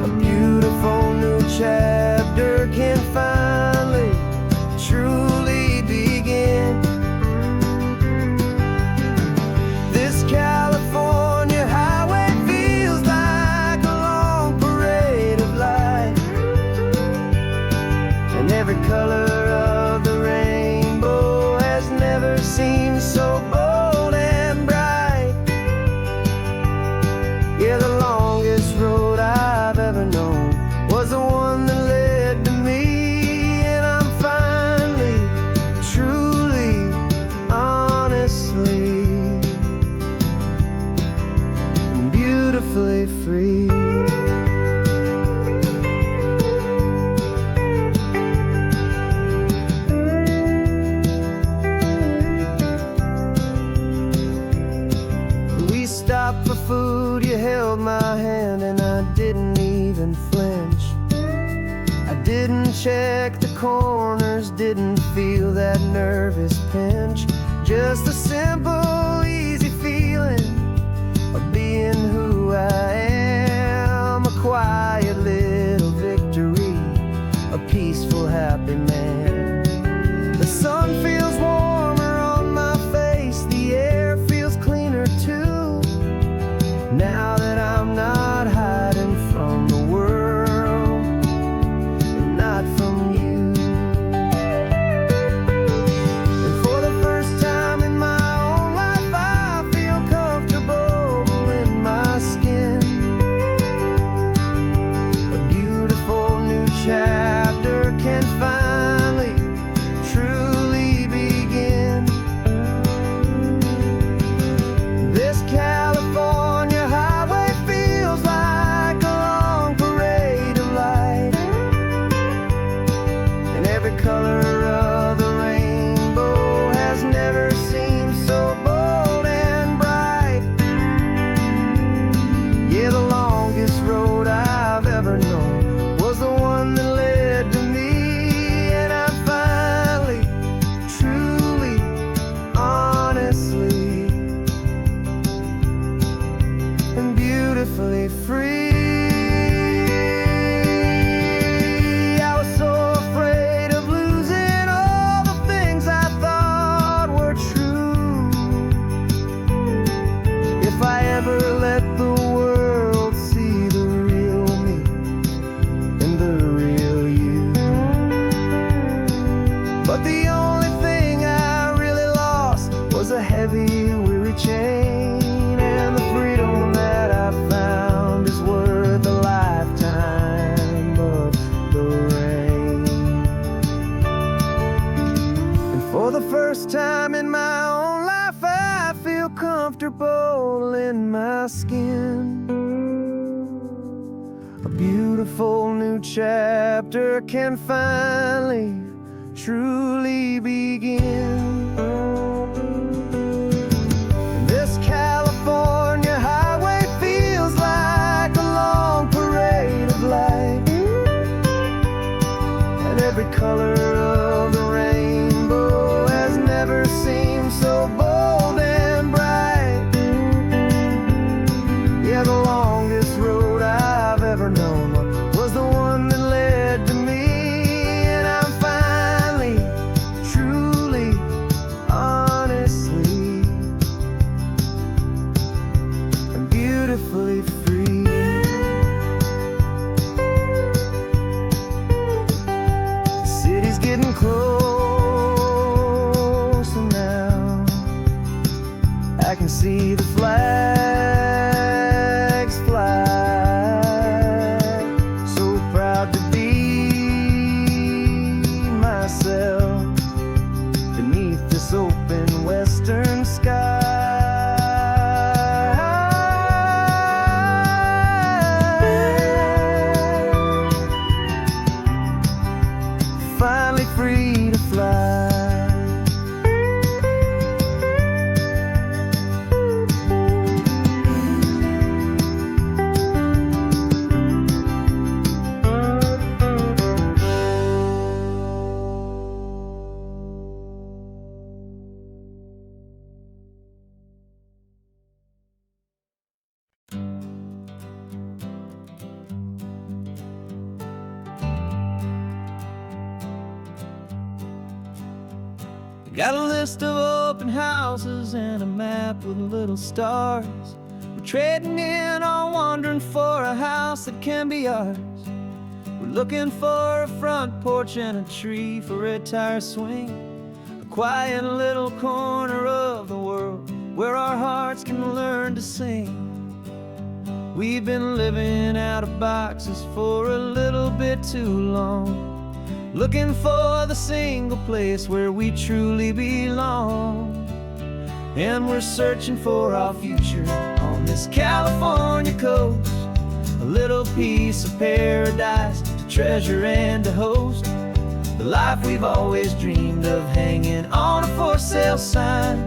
A beautiful new chapter can finally truly begin. This California highway feels like a long parade of light, and every color of the rainbow has never seemed so bold and bright. Yeah, the longest road I've ever known was the one that led to me. And I'm finally, truly, honestly, and beautifully free. We stopped for food, you held my hand and I didn't even flinch. I didn't check the corners, didn't feel that nervous pinch. Just a simple, easy feeling of being who I am. A quiet little victory, a peaceful, happy man. The sun feels warmer on my face, the air feels cleaner too. Now that I'm not hiding from the world, and not from you. And for the first time in my own life, I feel comfortable in my skin. A beautiful new chapter can finally, truly begin. This California highway feels like a long parade of light, and every color of the rainbow has never seemed so bold and bright. Yeah, the longest road I've ever known was the one that led to me, and I'm finally, truly, honestly, and beautifully free. I was so afraid of losing all the things I thought were true. If I ever let the world see the real me and the real you. But the only thing I really lost was a heavy, weary chain, and the freedom that I found is worth a lifetime of the rain. And for the first time in my own life, I feel comfortable in my skin. A beautiful new chapter can finally, truly begin. And this California highway feels like a long parade of light, and every color of the rainbow has never seemed so bold and bright. Yeah, the longest road I've ever known was the one that led to me, and I'm finally, truly, honestly, and beautifully free. The city's getting closer now. I can see the flags fly. So proud to be myself beneath this open western sky. Finally free to fly. Got a list of open houses and a map with little stars. We're trading in or wandering for a house that can be ours. We're looking for a front porch and a tree for a tire swing. A quiet little corner of the world where our hearts can learn to sing. We've been living out of boxes for a little bit too long, looking for the single place where we truly belong. And we're searching for our future on this California coast, a little piece of paradise to treasure and to host. The life we've always dreamed of, hanging on a for sale sign,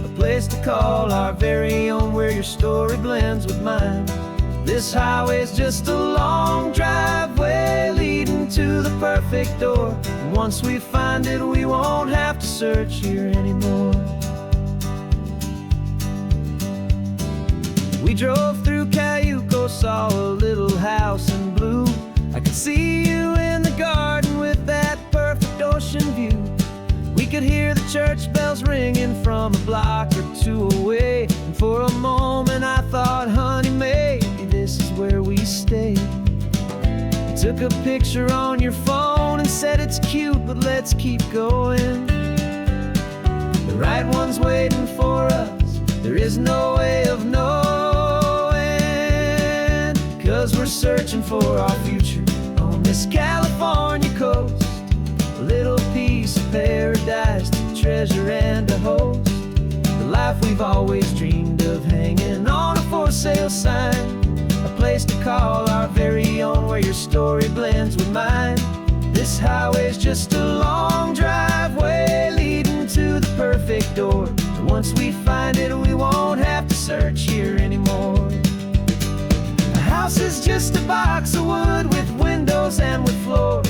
a place to call our very own, where your story blends with mine. This highway's just a long driveway leading to the perfect door. And once we find it, we won't have to search here anymore. We drove through Cayuco, saw a little house in blue. I could see you in the garden with that perfect ocean view. We could hear the church bells ringing from a block or two away. And for a moment I thought, honey, maybe this is where we stay. You took a picture on your phone and said it's cute, but let's keep going. The right one's waiting for us, there is no way of knowing. 'Cause we're searching for our future on this California coast. A little piece of paradise to treasure and to host. The life we've always dreamed of, hanging on a for sale sign. A place to call our very own, where your story blends with mine. This highway's just a long driveway leading to the perfect door. And once we find it, we won't have to search here anymore. A house is just a box of wood with windows and with floors.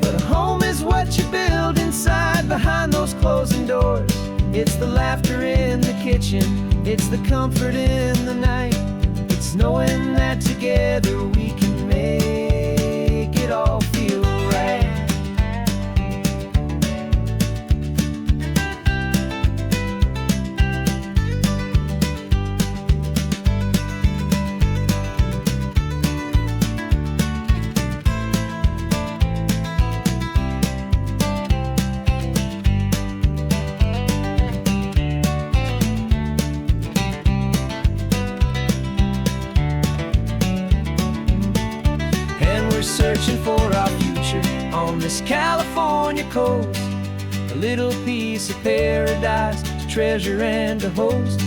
But a home is what you build inside, behind those closing doors. It's the laughter in the kitchen, it's the comfort in the night. It's knowing that together we can make it all feel right. Searching for our future on this California coast. A little piece of paradise to treasure and to host.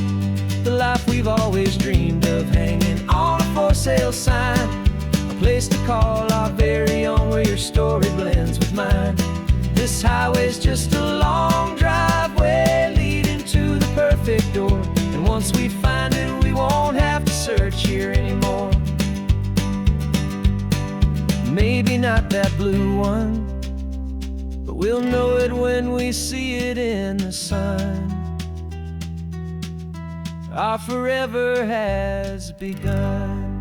The life we've always dreamed of, hanging on a for sale sign. A place to call our very own, where your story blends with mine. This highway's just a long driveway leading to the perfect door. And once we find it, we won't have to search here anymore. Maybe not that blue one, but we'll know it when we see it in the sun. Our forever has begun.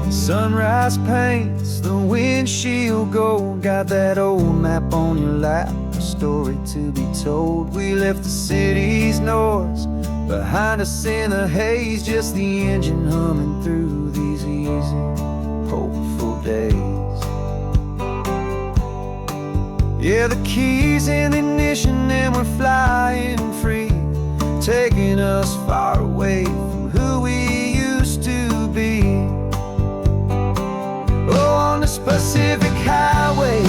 Sunrise paints the windshield gold. Got that old map on your lap, a story to be told. We left the city's noise behind us in the haze, just the engine humming through these easy, hopeful days. Yeah, the keys in the ignition and we're flying free, taking us far away from who we used to be. Oh, on this Pacific highway,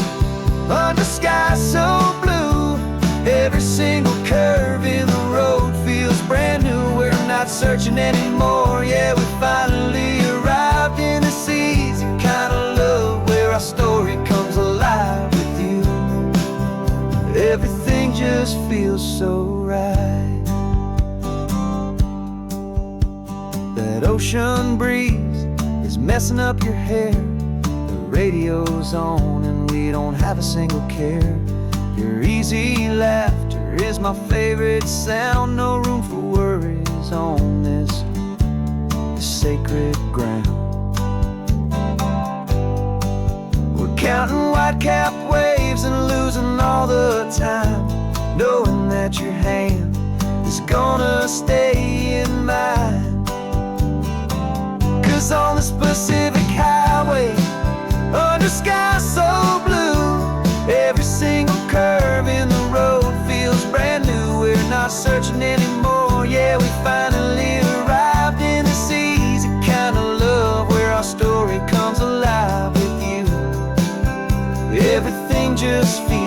under sky so blue, every single curve in the road feels brand new. We're not searching anymore, yeah, we finally arrived in this easy kind of love, where our story comes alive with you. Everything just feels so right. That ocean breeze is messing up your hair, radio's on and we don't have a single care. Your easy laughter is my favorite sound. No room for worries on this sacred ground. We're counting white-capped waves and losing all the time, knowing that your hand is gonna stay in mine. 'Cause on this Pacific highway, under sky so blue, every single curve in the road feels brand new. We're not searching anymore, yeah, we finally arrived in this easy kind of love, where our story comes alive with you. Everything just feels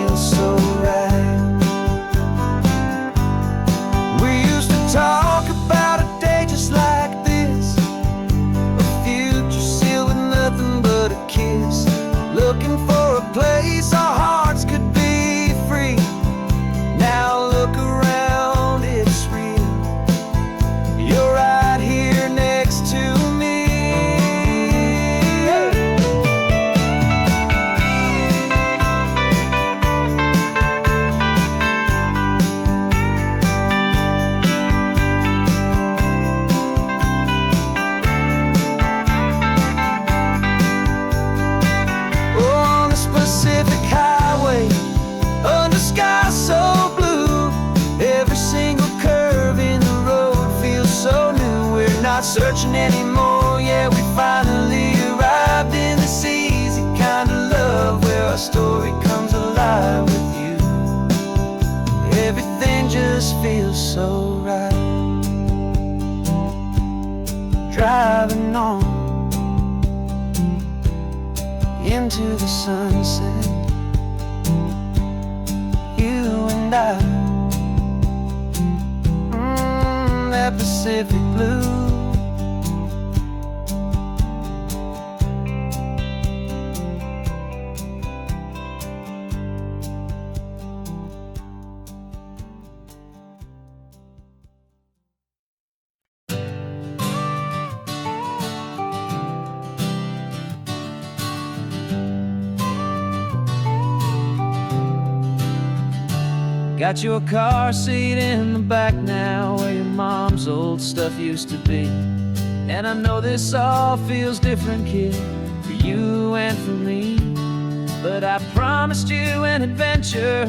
just feels so right. Driving on into the sunset, you and I, that Pacific blue. Got your car seat in the back now, where your mom's old stuff used to be. And I know this all feels different, kid, for you and for me. But I promised you an adventure,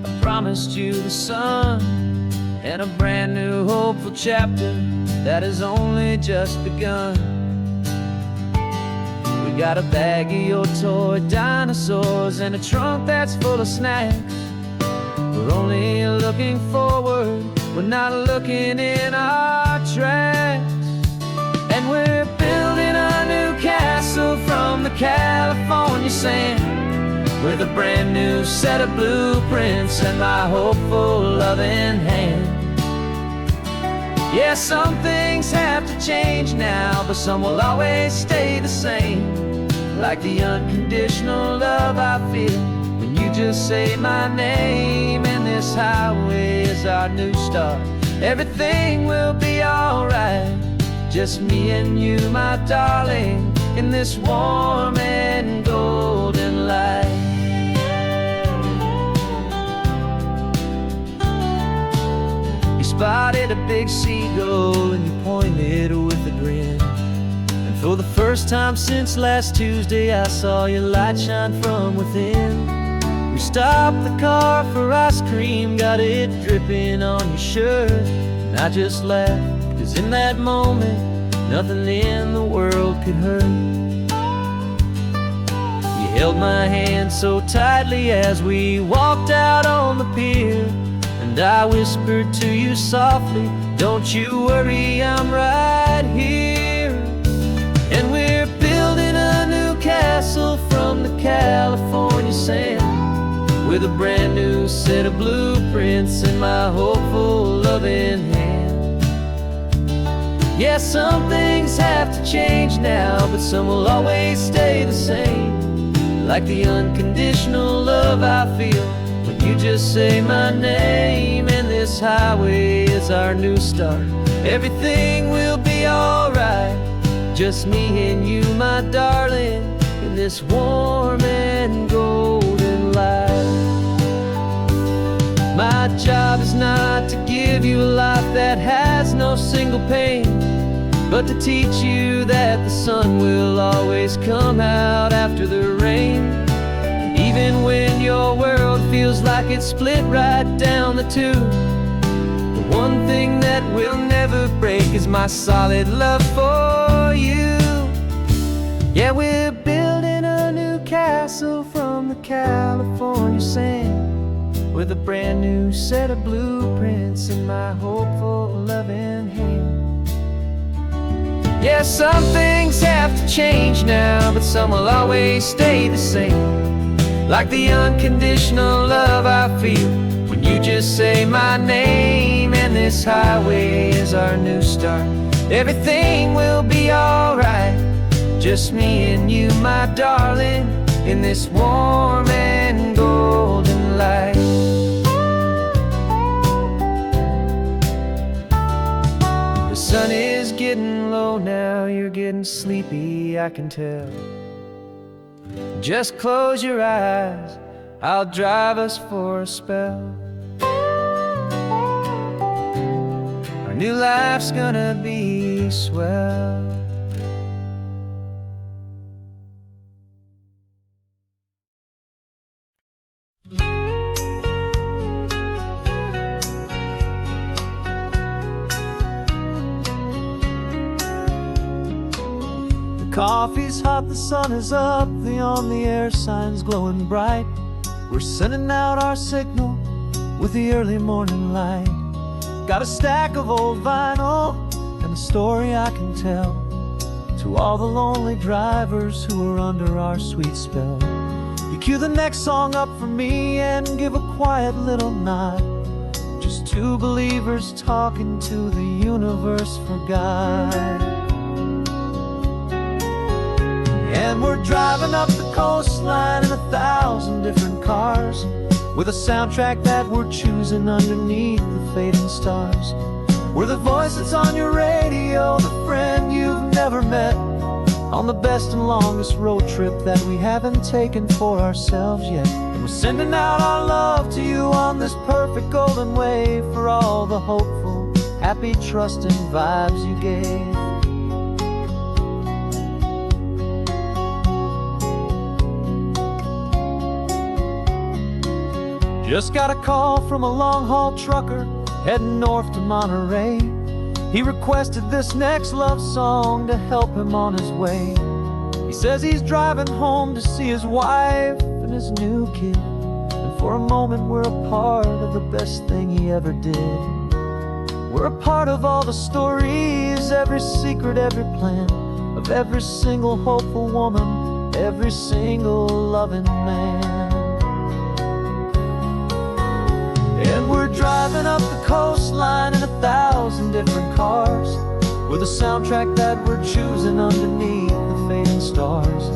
I promised you the sun, and a brand new hopeful chapter that has only just begun. We got a bag of your toy dinosaurs and a trunk that's full of snacks. We're only looking forward, we're not looking in our tracks. And we're building a new castle from the California sand, with a brand new set of blueprints and my hopeful loving hand. Yeah, some things have to change now, but some will always stay the same. Like the unconditional love I feel when you just say my name. And this highway is our new start. Everything will be alright, just me and you, my darling, in this warm and golden light. You spotted a big seagull and you pointed with a grin. And for the first time since last Tuesday, I saw your light shine from within. We stopped the car for ice cream, got it dripping on your shirt. And I just laughed, 'cause in that moment, nothing in the world could hurt. You held my hand so tightly as we walked out on the pier, and I whispered to you softly, don't you worry, I'm right here. And we're building a new castle from the California sand, with a brand new set of blueprints in my hopeful loving hand. Yeah, some things have to change now, but some will always stay the same. Like the unconditional love I feel when you just say my name. And this highway is our new start. Everything will be alright, just me and you, my darling, in this warm and golden light. My job is not to give you a life that has no single pain, but to teach you that the sun will always come out after the rain. And even when your world feels like it's split right down the two, the one thing that will never break is my solid love for you. Yeah, we're building a new castle from the California sand, with a brand new set of blueprints in my hopeful loving hand. Yeah, some things have to change now, but some will always stay the same. Like the unconditional love I feel when you just say my name. And this highway is our new start. Everything will be alright, just me and you, my darling, in this warm and golden light. The sun is getting low now, you're getting sleepy, I can tell. Just close your eyes, I'll drive us for a spell. Our new life's gonna be swell. Coffee's hot, the sun is up, the on the air sign's glowing bright. We're sending out our signal with the early morning light. Got a stack of old vinyl and a story I can tell to all the lonely drivers who are under our sweet spell. You cue the next song up for me and give a quiet little nod. Just two believers talking to the universe for God. And we're driving up the coastline in 1,000 different cars, with a soundtrack that we're choosing underneath the fading stars. We're the voice that's on your radio, the friend you've never met, on the best and longest road trip that we haven't taken for ourselves yet. And we're sending out our love to you on this perfect golden wave, for all the hopeful, happy, trusting vibes you gave. Just got a call from a long-haul trucker heading north to Monterey. He requested this next love song to help him on his way. He says he's driving home to see his wife and his new kid, and for a moment we're a part of the best thing he ever did. We're a part of all the stories, every secret, every plan, of every single hopeful woman, every single loving man. And we're driving up the coastline in 1,000 different cars, with a soundtrack that we're choosing underneath the fading stars.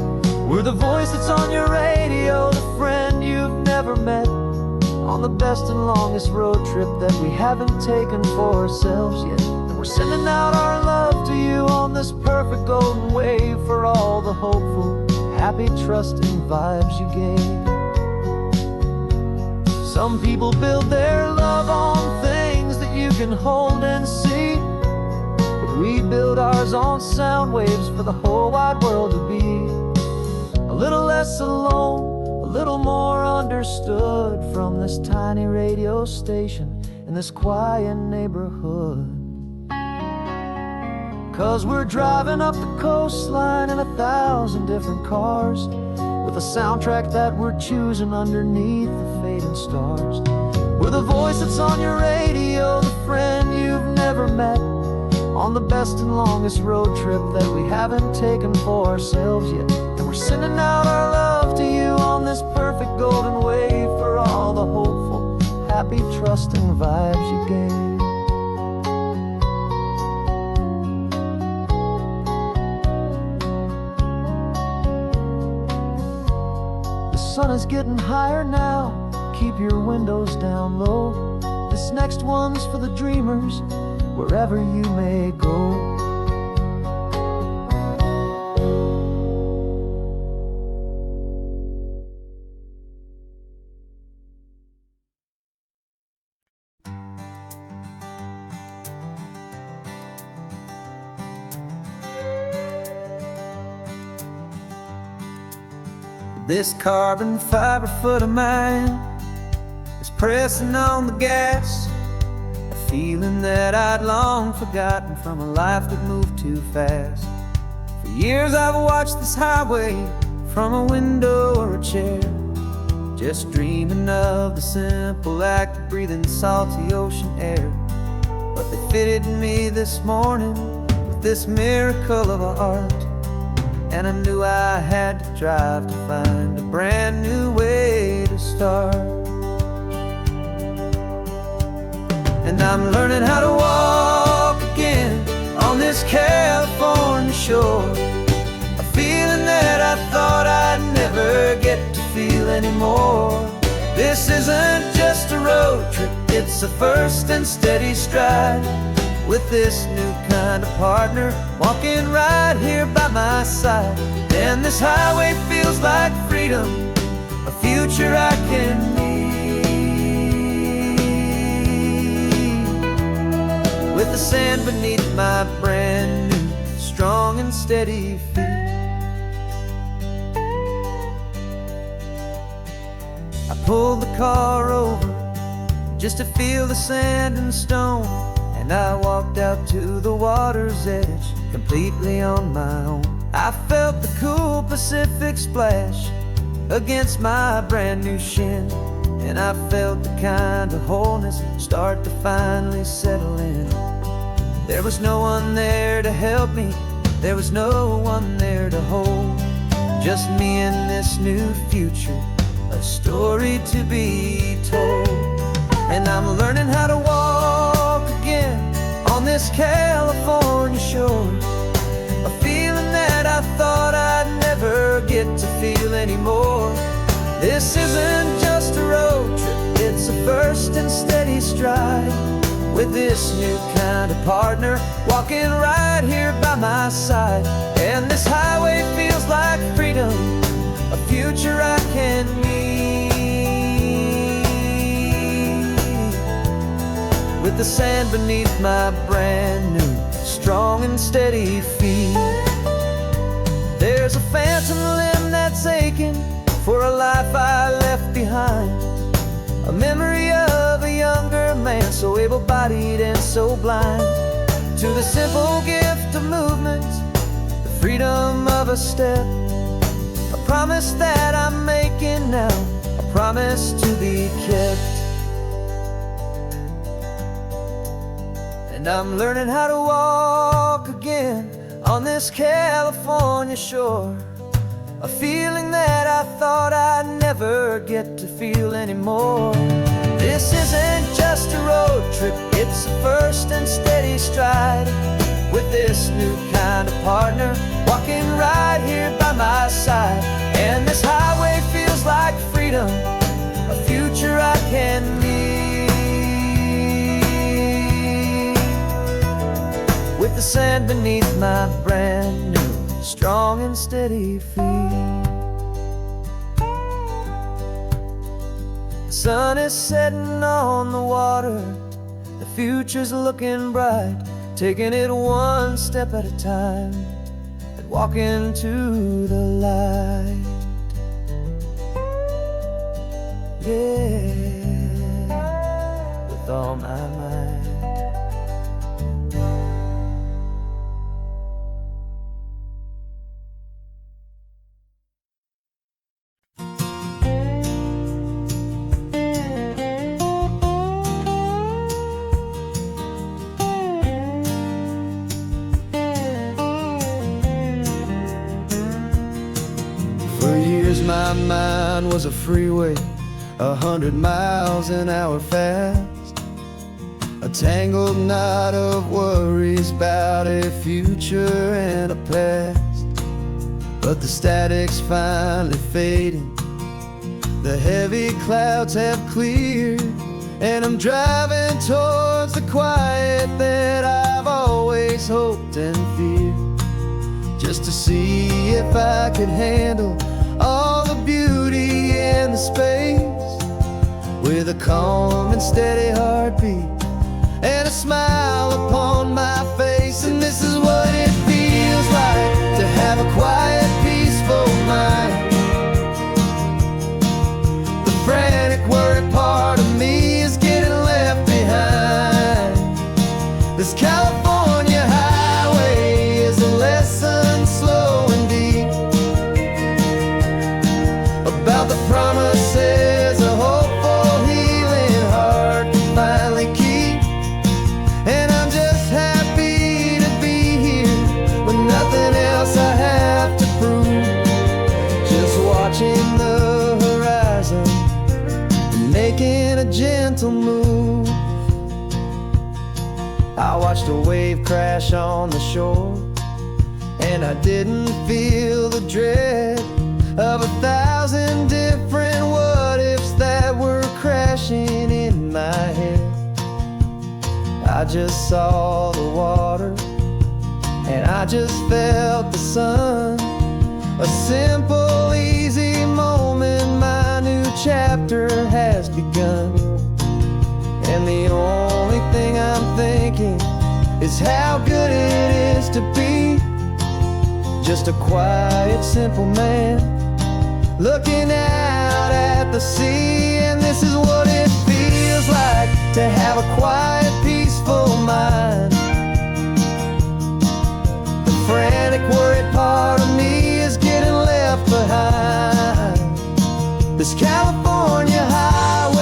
We're the voice that's on your radio, the friend you've never met, on the best and longest road trip that we haven't taken for ourselves yet. And we're sending out our love to you on this perfect golden wave, for all the hopeful, happy, trusting vibes you gave. Some people build their love on things that you can hold and see, but we build ours on sound waves for the whole wide world to be a little less alone, a little more understood, from this tiny radio station in this quiet neighborhood. 'Cause we're driving up the coastline in 1,000 different cars, with a soundtrack that we're choosing underneath the fading stars. We're the voice that's on your radio, the friend you've never met, on the best and longest road trip that we haven't taken for ourselves yet. And we're sending out our love to you on this perfect golden wave, for all the hopeful, happy, trusting vibes you gave. The sun is getting higher now, keep your windows down low. This next one's for the dreamers, wherever you may go. This carbon fiber foot of mine is pressing on the gas, a feeling that I'd long forgotten from a life that moved too fast. For years I've watched this highway from a window or a chair, just dreaming of the simple act of breathing salty ocean air. But they fitted me this morning with this miracle of art, and I knew I had to drive to find a brand new way to start. And I'm learning how to walk again on this California shore, a feeling that I thought I'd never get to feel anymore. This isn't just a road trip, it's a first and steady stride, with this new kind of partner walking right here by my side. And this highway feels like freedom, a future I can need, with the sand beneath my brand new strong and steady feet. I pulled the car over just to feel the sand and stone, and I walked out to the water's edge completely on my own. I felt the cool Pacific splash against my brand new shin, and I felt the kind of wholeness start to finally settle in. There was no one there to help me, there was no one there to hold. Just me and this new future, a story to be told. And I'm learning how to walk again on this California shore, a feeling that I thought I'd never get to feel anymore. This isn't just a road trip, it's a first and steady stride, with this new kind of partner walking right here by my side. And this highway feels like freedom, a future I can meet, with the sand beneath my brand new, strong and steady feet. There's a phantom limb that's aching for a life I left behind, a memory of a younger man, so able-bodied and so blind, to the simple gift of movement, the freedom of a step, a promise that I'm making now, a promise to be kept. And I'm learning how to walk again on this California shore, a feeling that I thought I'd never get to feel anymore. This isn't just a road trip, it's a first and steady stride, with this new kind of partner walking right here by my side. And this highway feels like freedom, a future I can meet, with the sand beneath my brand new, strong and steady feet. The sun is setting on the water, the future's looking bright, taking it one step at a time and walking to the light. Yeah, with all my might. For years my mind was a freeway, 100 miles an hour fast, a tangled knot of worries about a future and a past. But the static's finally fading, the heavy clouds have cleared, and I'm driving towards the quiet that I've always hoped and feared, just to see if I could handle all the beauty and the space, with a calm and steady heartbeat and a smile upon my face. And this is what it feels like to have a quiet, peaceful mind. The frantic, worried part of me is getting left behind. This California highway is a lesson slow and deep about the promises a hopeful, healing heart can finally keep. And I'm just happy to be here with nothing else I have to prove, just watching the horizon and making a gentle move. I watched a wave crash on the shore, and I didn't feel the dread of 1,000 different what-ifs that were crashing in my head. I just saw the water, and I just felt the sun, a simple, easy moment. My new chapter has begun, and the only thing I'm thinking is how good it is to be just a quiet, simple man looking out at the sea. And this is what it feels like to have a quiet, peaceful mind. The frantic, worried part of me is getting left behind. This California highway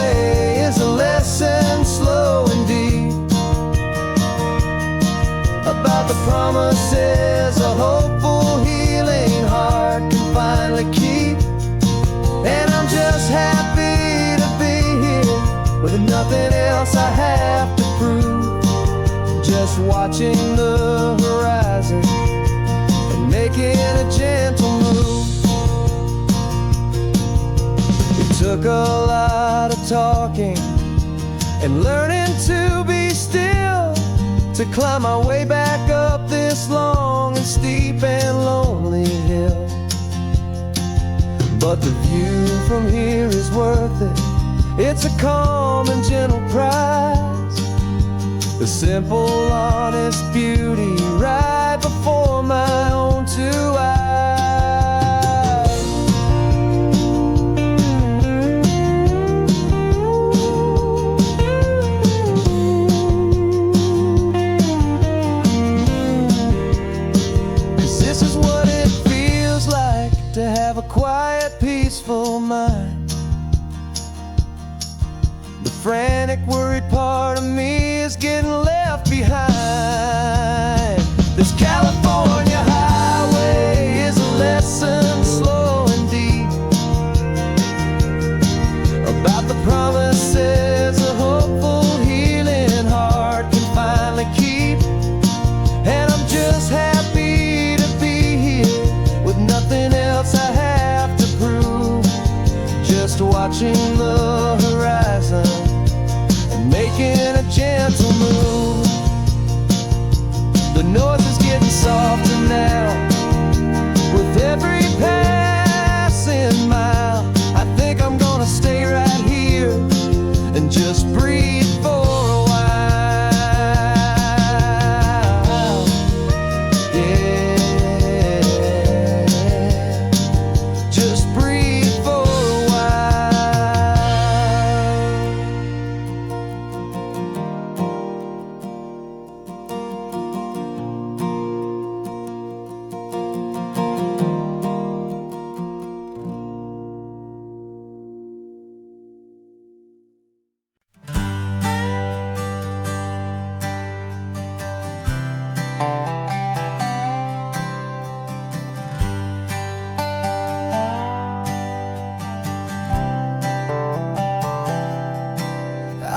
with nothing else I have to prove. Just watching the horizon and making a gentle move. It took a lot of talking and learning to be still to climb my way back up this long and steep and lonely hill. But the view from here is worth it. It's a calm and gentle prize, the simple, honest beauty right before my own two eyes. 'Cause this is what it feels like to have a quiet, peaceful mind. The frantic, worried part of me is getting left behind. This California highway is a lesson slow and deep about the promises a hopeful, healing heart can finally keep. And I'm just happy to be here with nothing else I have to prove. Just watching the horizon and making a gentle move. The noise is getting softer now with every passing mile. I think I'm gonna stay right here and just breathe for a while. Yeah, just breathe for a while.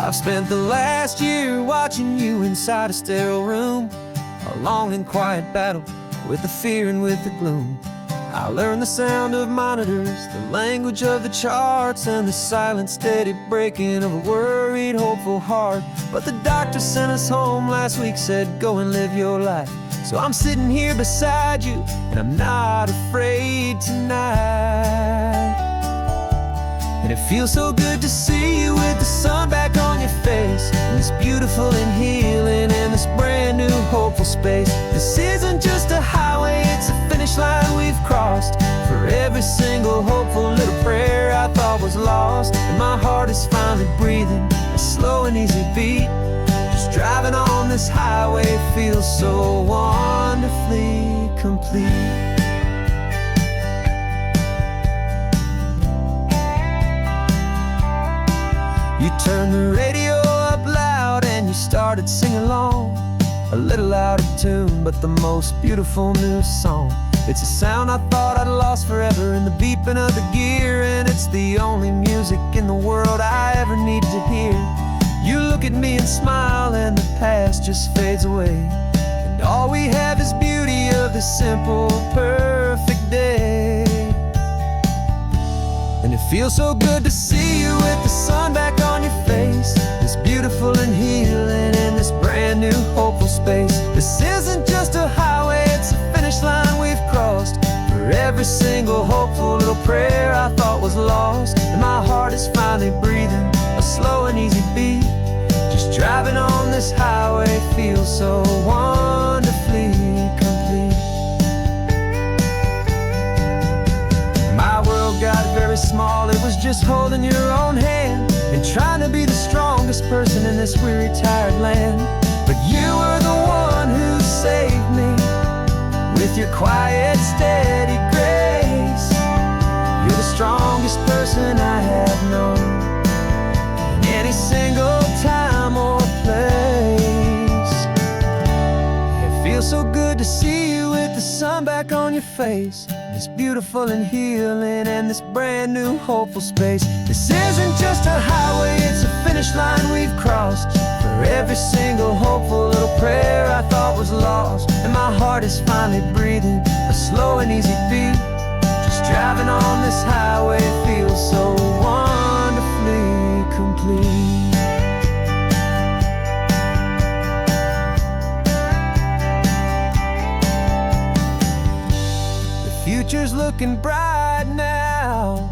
I've spent the last year watching you inside a sterile room, a long and quiet battle with the fear and with the gloom. I learned the sound of monitors, the language of the charts, and the silent, steady breaking of a worried, hopeful heart. But the doctor sent us home last week, said go and live your life. So I'm sitting here beside you, and I'm not afraid tonight. And it feels so good to see you with the sun back on your face, and this beautiful and healing in this brand new hopeful space. This isn't just a highway, it's a finish line we've crossed. For every single hopeful little prayer I thought was lost, and my heart is finally breathing a slow and easy beat. Just driving on this highway feels so wonderfully complete. You turned the radio up loud and you started singing along, a little out of tune, but the most beautiful new song. It's a sound I thought I'd lost forever in the beeping of the gear, and it's the only music in the world I ever need to hear. You look at me and smile and the past just fades away, and all we have is beauty of this simple, perfect day. And it feels so good to see you with the sun back on your face, this beautiful and healing in this brand new hopeful space. This isn't just a highway, it's a finish line we've crossed. For every single hopeful little prayer I thought was lost, and my heart is finally breathing a slow and easy beat. Just driving on this highway feels so wonderfully complete. My world got very small, it was just holding your own hand and trying to be the strongest person in this weary, tired land. But you were the one who saved me with your quiet, steady grace. You're the strongest person I have known in any single time or place. It feels so good to see you with the sun back on your face, this beautiful and healing and this brand new hopeful space. This isn't just a highway, it's a finish line every single hopeful little prayer I thought was lost. And my heart is finally breathing a slow and easy beat. Just driving on this highway feels so wonderfully complete. The future's looking bright now,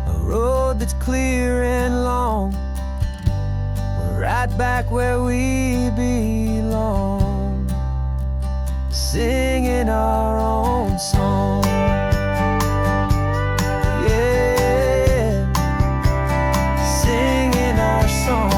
a road that's clear and long. We're right back where we belong, singing our own song. Yeah, singing our song.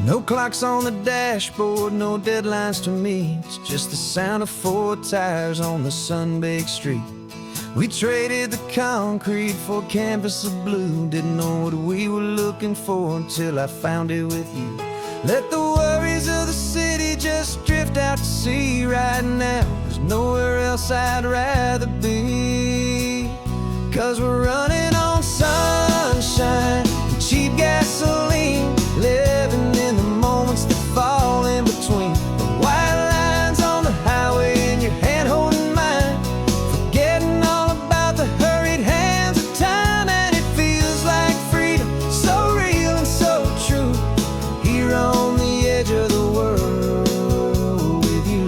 No clocks on the dashboard, no deadlines to meet. It's just the sound of 4 tires on the sun-baked street. We traded the concrete for a canvas of blue. Didn't know what we were looking for until I found it with you. Let the worries of the city just drift out to sea right now. There's nowhere else I'd rather be, 'cause we're running on sunshine and cheap gasoline, living in the moments that fall in between. The white lines on the highway and your hand holding mine, forgetting all about the hurried hands of time. And it feels like freedom, so real and so true, here on the edge of the world with you.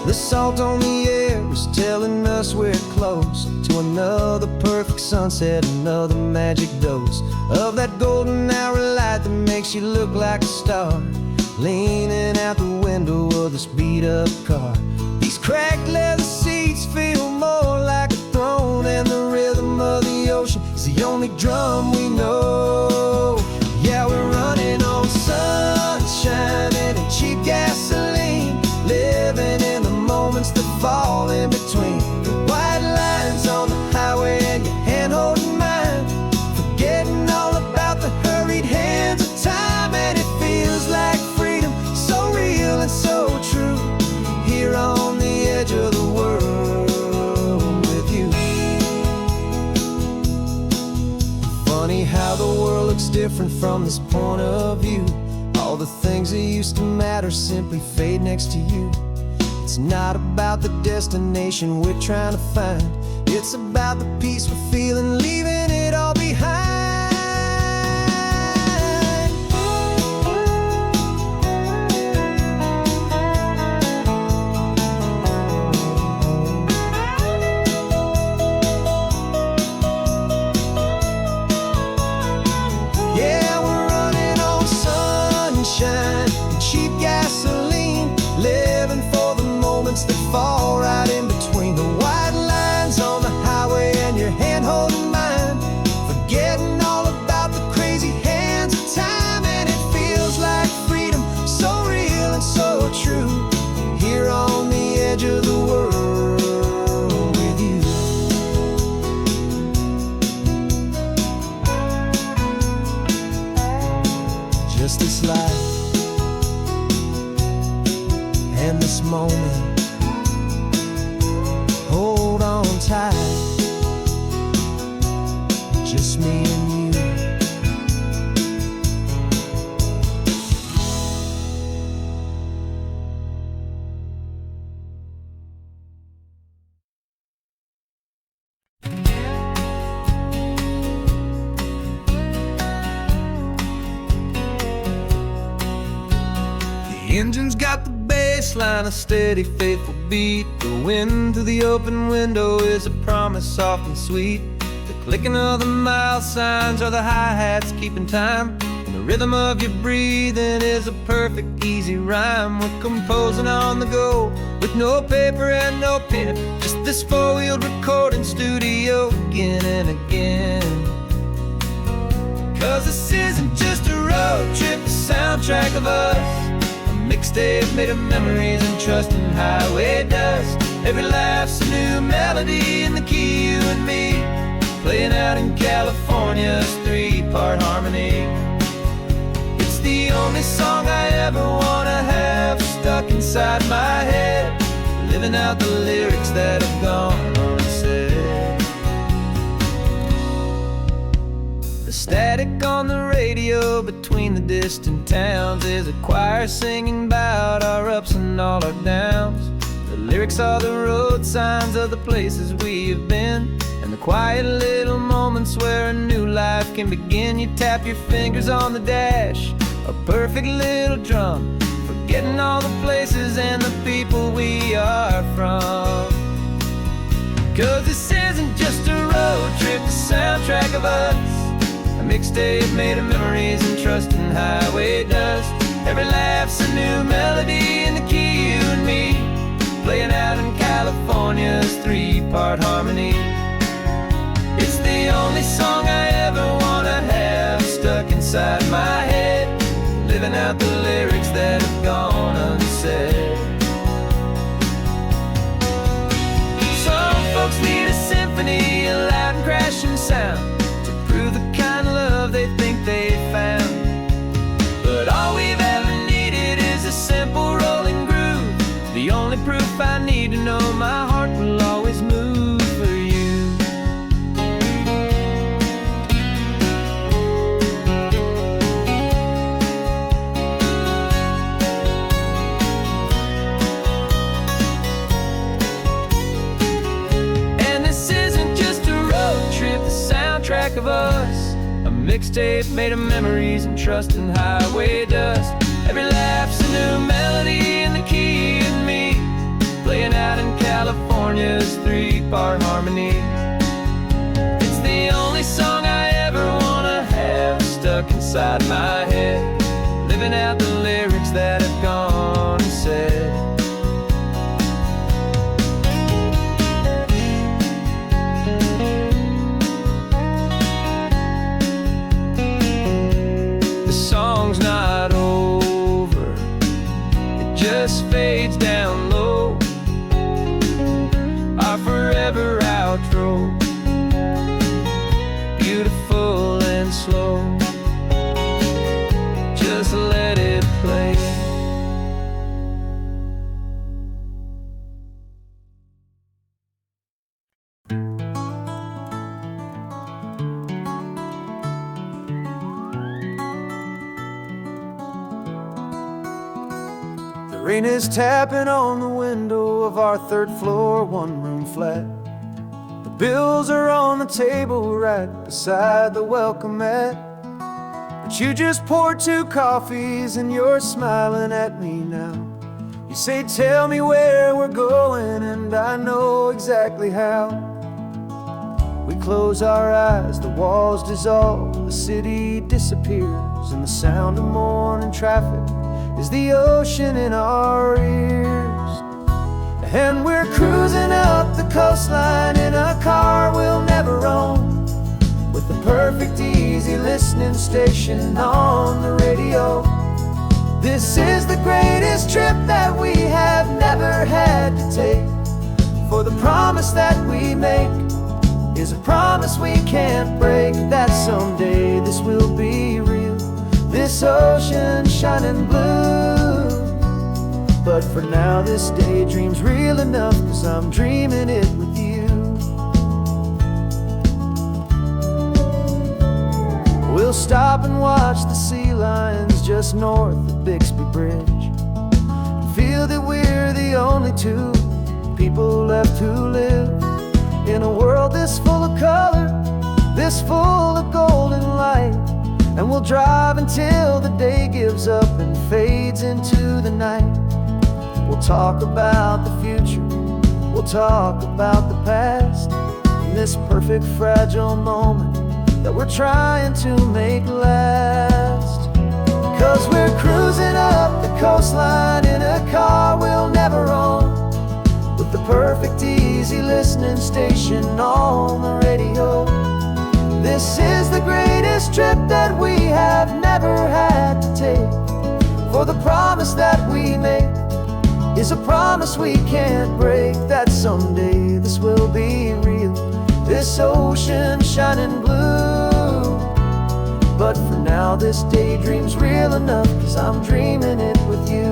The salt on the air is telling us we're close to another perfect sunset, another magic dose of that golden hour light that makes you look like a star, leaning out the window of this beat-up car. These cracked leather seats feel more like a throne, and the rhythm of the ocean is the only drum we know. Yeah, we're running on sunshine and cheap gasoline, living in the moments that fall in between. The white lines on the highway and your hand holding mine, forgetting all about the hurried hands of time. And it feels like freedom, so real and so true, here on the edge of the world with you. Funny how the world looks different from this point of view. All the things that used to matter simply fade next to you. It's not about the destination we're trying to find, it's about the peace we're feeling, leaving it all behind. Yeah, we're running on sunshine and cheap gasoline, living for the moments that fall right in between. The white lines on the highway and your hand holding mine, forgetting all about the crazy hands of time. And it feels like freedom, so real and so true, here on the edge of the world with you. Just this life and this moment, hold on tight, just me and you. The engine's got the baseline, a steady, faithful beat. The wind through the open window is a promise soft and sweet. The clicking of the mile signs are the hi-hats keeping time. the rhythm of your breathing is a perfect, easy rhyme. We're composing on the go, with no paper and no pen, just this four-wheeled recording studio again and again. 'Cause this isn't just a road trip, the soundtrack of us, a mixtape made of memories and trust in highway dust. Every laugh's a new melody in the key, you and me, playing out in California's three-part harmony. It's the only song I ever wanna have stuck inside my head, living out the lyrics that have gone unsaid. The static on the radio between the distant towns is a choir singing about our ups and all our downs. The lyrics are the road signs of the places we have been, and the quiet little moments where a new life can begin. You tap your fingers on the dash, a perfect little drum, forgetting all the places and the people we are from. 'Cause this isn't just a road trip, the soundtrack of us, a mixtape made of memories and trust in highway dust. Every laugh's a new melody in the key, you and me, playing out in California's three-part harmony. It's the only song I ever wanna have stuck inside my head, living out the lyrics that have gone unsaid. Some folks need a symphony, a loud and crashing sound, to prove the kind of love they think they found. But all we've ever needed is a simple rolling groove, the only proof I need to know my heart will always move for you. And this isn't just a road trip, the soundtrack of us, a mixtape made of memories and trust in highway dust. Every laugh's a new melody in the key and me, playing out in California's three-part harmony. It's the only song I ever wanna have stuck inside my head, living out the lyrics that have gone unsaid. The song's not over, it just fades down low, our forever outro, beautiful and slow. Just let it play. The rain is tapping on the window of our third floor, one-room flat. The bills are on the table right beside the welcome mat. But you just poured 2 coffees and you're smiling at me now. You say, tell me where we're going, and I know exactly how. We close our eyes, the walls dissolve, the city disappears, and the sound of morning traffic is the ocean in our ears. And we're cruising up the coastline in a car we'll never own, with the perfect easy listening station on the radio. This is the greatest trip that we have never had to take, for the promise that we make is a promise we can't break, that someday this will be real, this ocean shining blue. But for now this daydream's real enough, 'cause I'm dreaming it with you. We'll stop and watch the sea lions just north of Bixby Bridge, and feel that we're the only 2 people left who live in a world this full of color, this full of golden light. And we'll drive until the day gives up and fades into the night. We'll talk about the future, we'll talk about the past, and this perfect fragile moment that we're trying to make last. 'Cause we're cruising up the coastline in a car we'll never own, with the perfect easy listening station on the radio. This is the greatest trip that we have never had to take, for the promise that we make is a promise we can't break, that someday this will be real, this ocean shining blue. But for now this daydream's real enough, 'cause I'm dreaming it with you.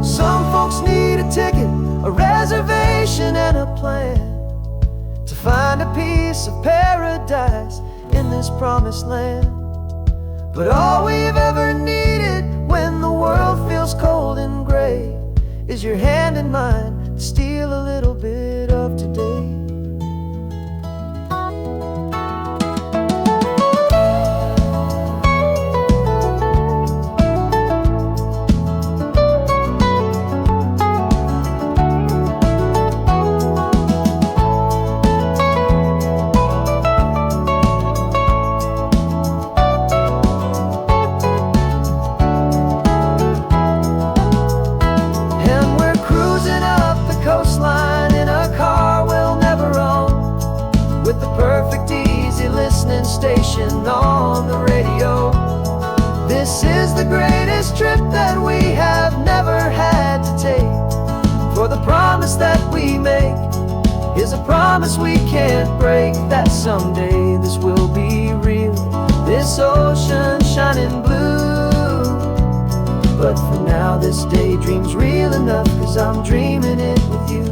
Some folks need a ticket, a reservation and a plan to find a piece of paradise in this promised land. But all we've ever needed when the world feels cold and gray is your hand in mine to steal a little bit of today. Station on the radio. This is the greatest trip that we have never had to take, for the promise that we make is a promise we can't break, that someday this will be real, this ocean shining blue. But for now this daydream's real enough, 'cause I'm dreaming it with you.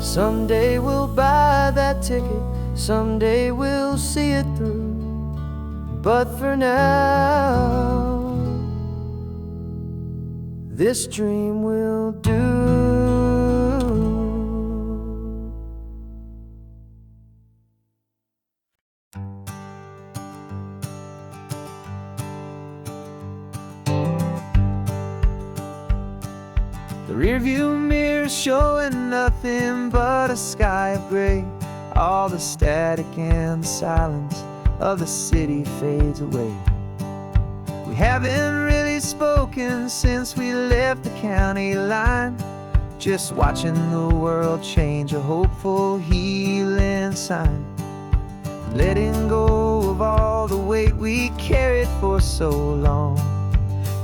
Someday we'll buy that ticket, someday we'll see it through, but for now this dream will do. The rearview mirror's showing nothing but a sky of gray. All the static and the silence of the city fades away. We haven't really spoken since we left the county line, just watching the world change, a hopeful healing sign. Letting go of all the weight we carried for so long,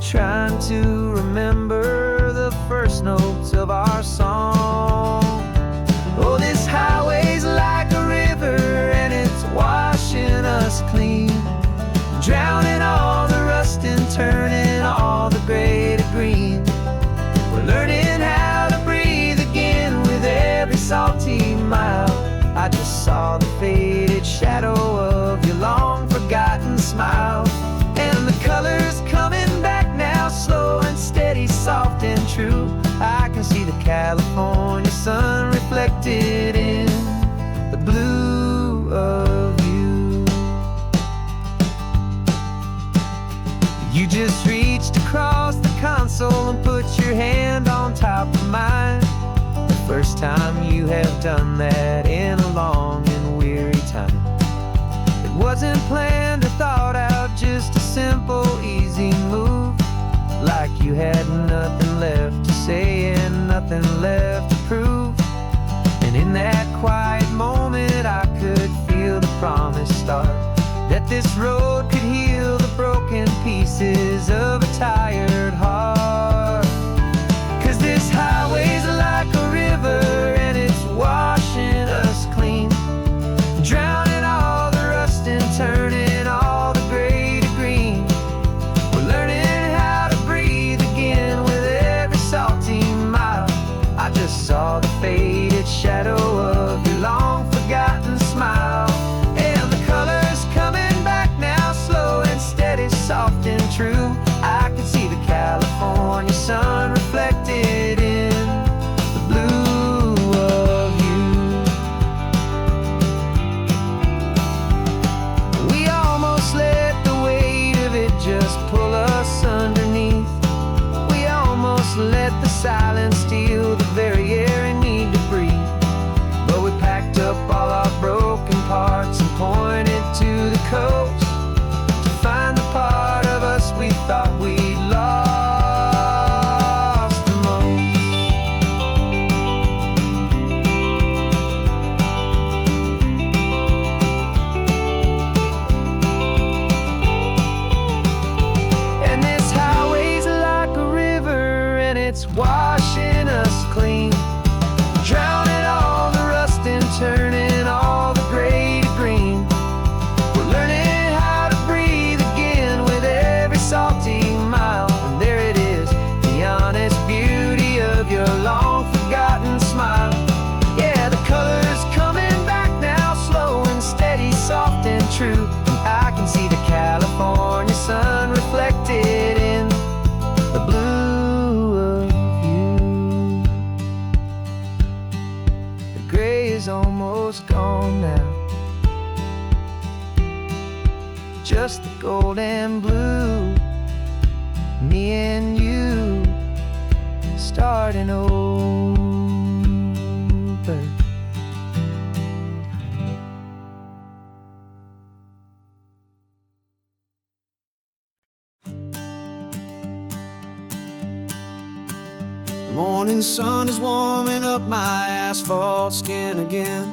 trying to remember the first notes of our song. Oh, this highway's like a river and it's washing us clean, drowning all the rust and turning all the gray to green. We're learning how to breathe again with every salty mile. I just saw the faded shadow of your long forgotten smile, and the colors coming back now, slow and steady, soft and true. I can see the California sun reflected in the blue of you. You just reached across the console and put your hand on top of mine, the first time you have done that in a long and weary time. It wasn't planned or thought out, just a simple, easy move, like you had nothing left to say and nothing left to prove. And in that quiet moment I could feel the promise start, that this road could heal the broken pieces of a tired heart. 'Cause this highway's like a river and it's washing us clean, drowning all the rust and turning all the gray to green. We're learning how to breathe again with every salty mile. I just saw the faded shadow of your long forgotten smile, and the colors coming back now, slow and steady, soft and true. I can see the California sun reflected in the blue of you. We almost let the weight of it just pull us underneath. We almost let the silence steal the very air and need to is almost gone now. Just the gold and blue, me and you starting over. The morning sun is warming up my asphalt skin again.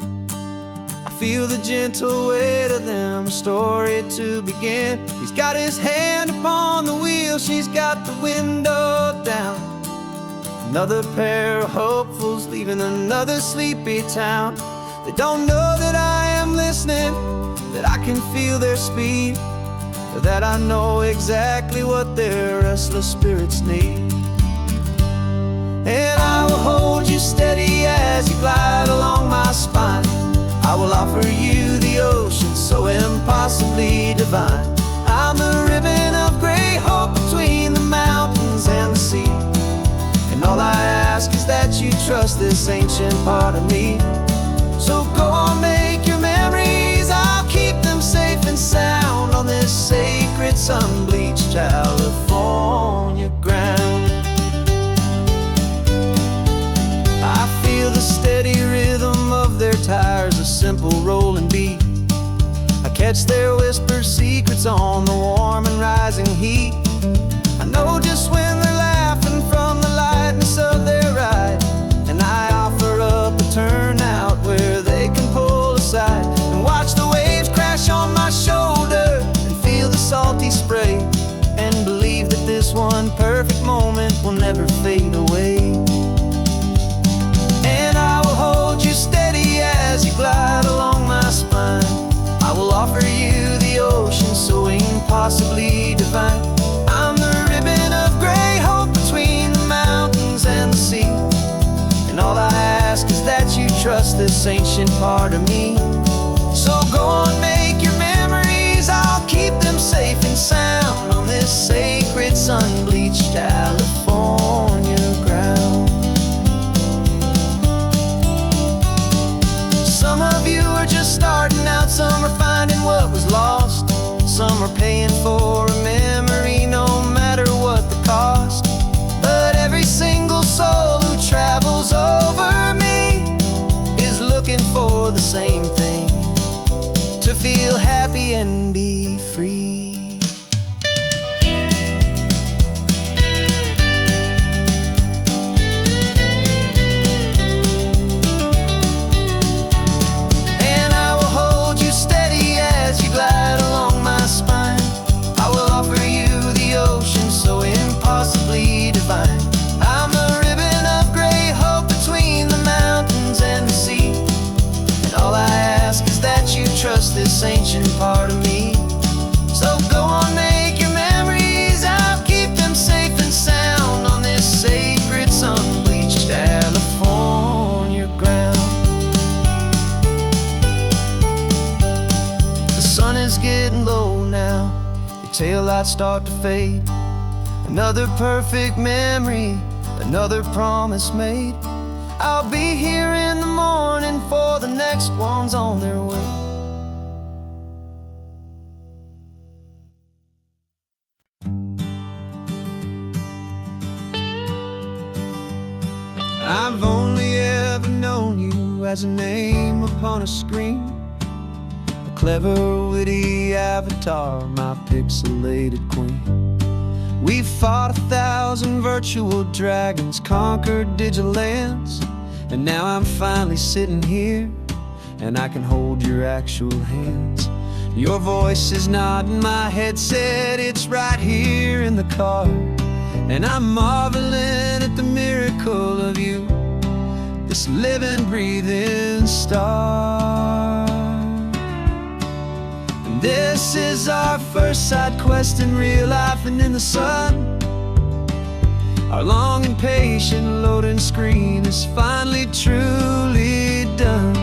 I feel the gentle weight of them, story to begin. He's got his hand upon the wheel, she's got the window down. Another pair of hopefuls leaving another sleepy town. They don't know that I am listening, that I can feel their speed, or that I know exactly what their restless spirits need. And I will hold you steady as you glide along my spine. I will offer you the ocean so impossibly divine. I'm the ribbon of gray hope between the mountains and the sea. And all I ask is that you trust this ancient part of me. So go on, make your memories, I'll keep them safe and sound on this sacred sun-bleached California ground. I feel the steady rhythm of their tires, a simple rolling beat. I catch their whispered secrets on the warm and rising heat. I know just when they're laughing from the lightness of their ride, and I offer up a turnout where they can pull aside and watch the waves crash on my shoulder and feel the salty spray, and believe that this one perfect moment will never fade away. And I will hold you steady as you glide along my spine. I will offer you the ocean so impossibly divine. I'm the ribbon of gray hope between the mountains and the sea. And all I ask is that you trust this ancient part of me. So go on, make your memories, I'll keep them safe and sound on this sacred sun-bleached California ground. Some of you are just starting out, some are finding what was lost, some are paying for a memory no matter what the cost. But every single soul who travels over me is looking for the same thing, to feel happy and be free. Trust this ancient part of me. So go on, make your memories, I'll keep them safe and sound on this sacred sun-bleached California ground. The sun is getting low now, the taillights start to fade. Another perfect memory, another promise made. I'll be here in the morning for the next ones on their way. I've only ever known you as a name upon a screen, a clever, witty avatar, my pixelated queen. We fought 1,000 virtual dragons, conquered digital lands, and now I'm finally sitting here, and I can hold your actual hands. Your voice is not in my headset, it's right here in the car, and I'm marveling at the miracle of you, this living, breathing star. And this is our first side quest in real life and in the sun. Our long and patient loading screen is finally truly done.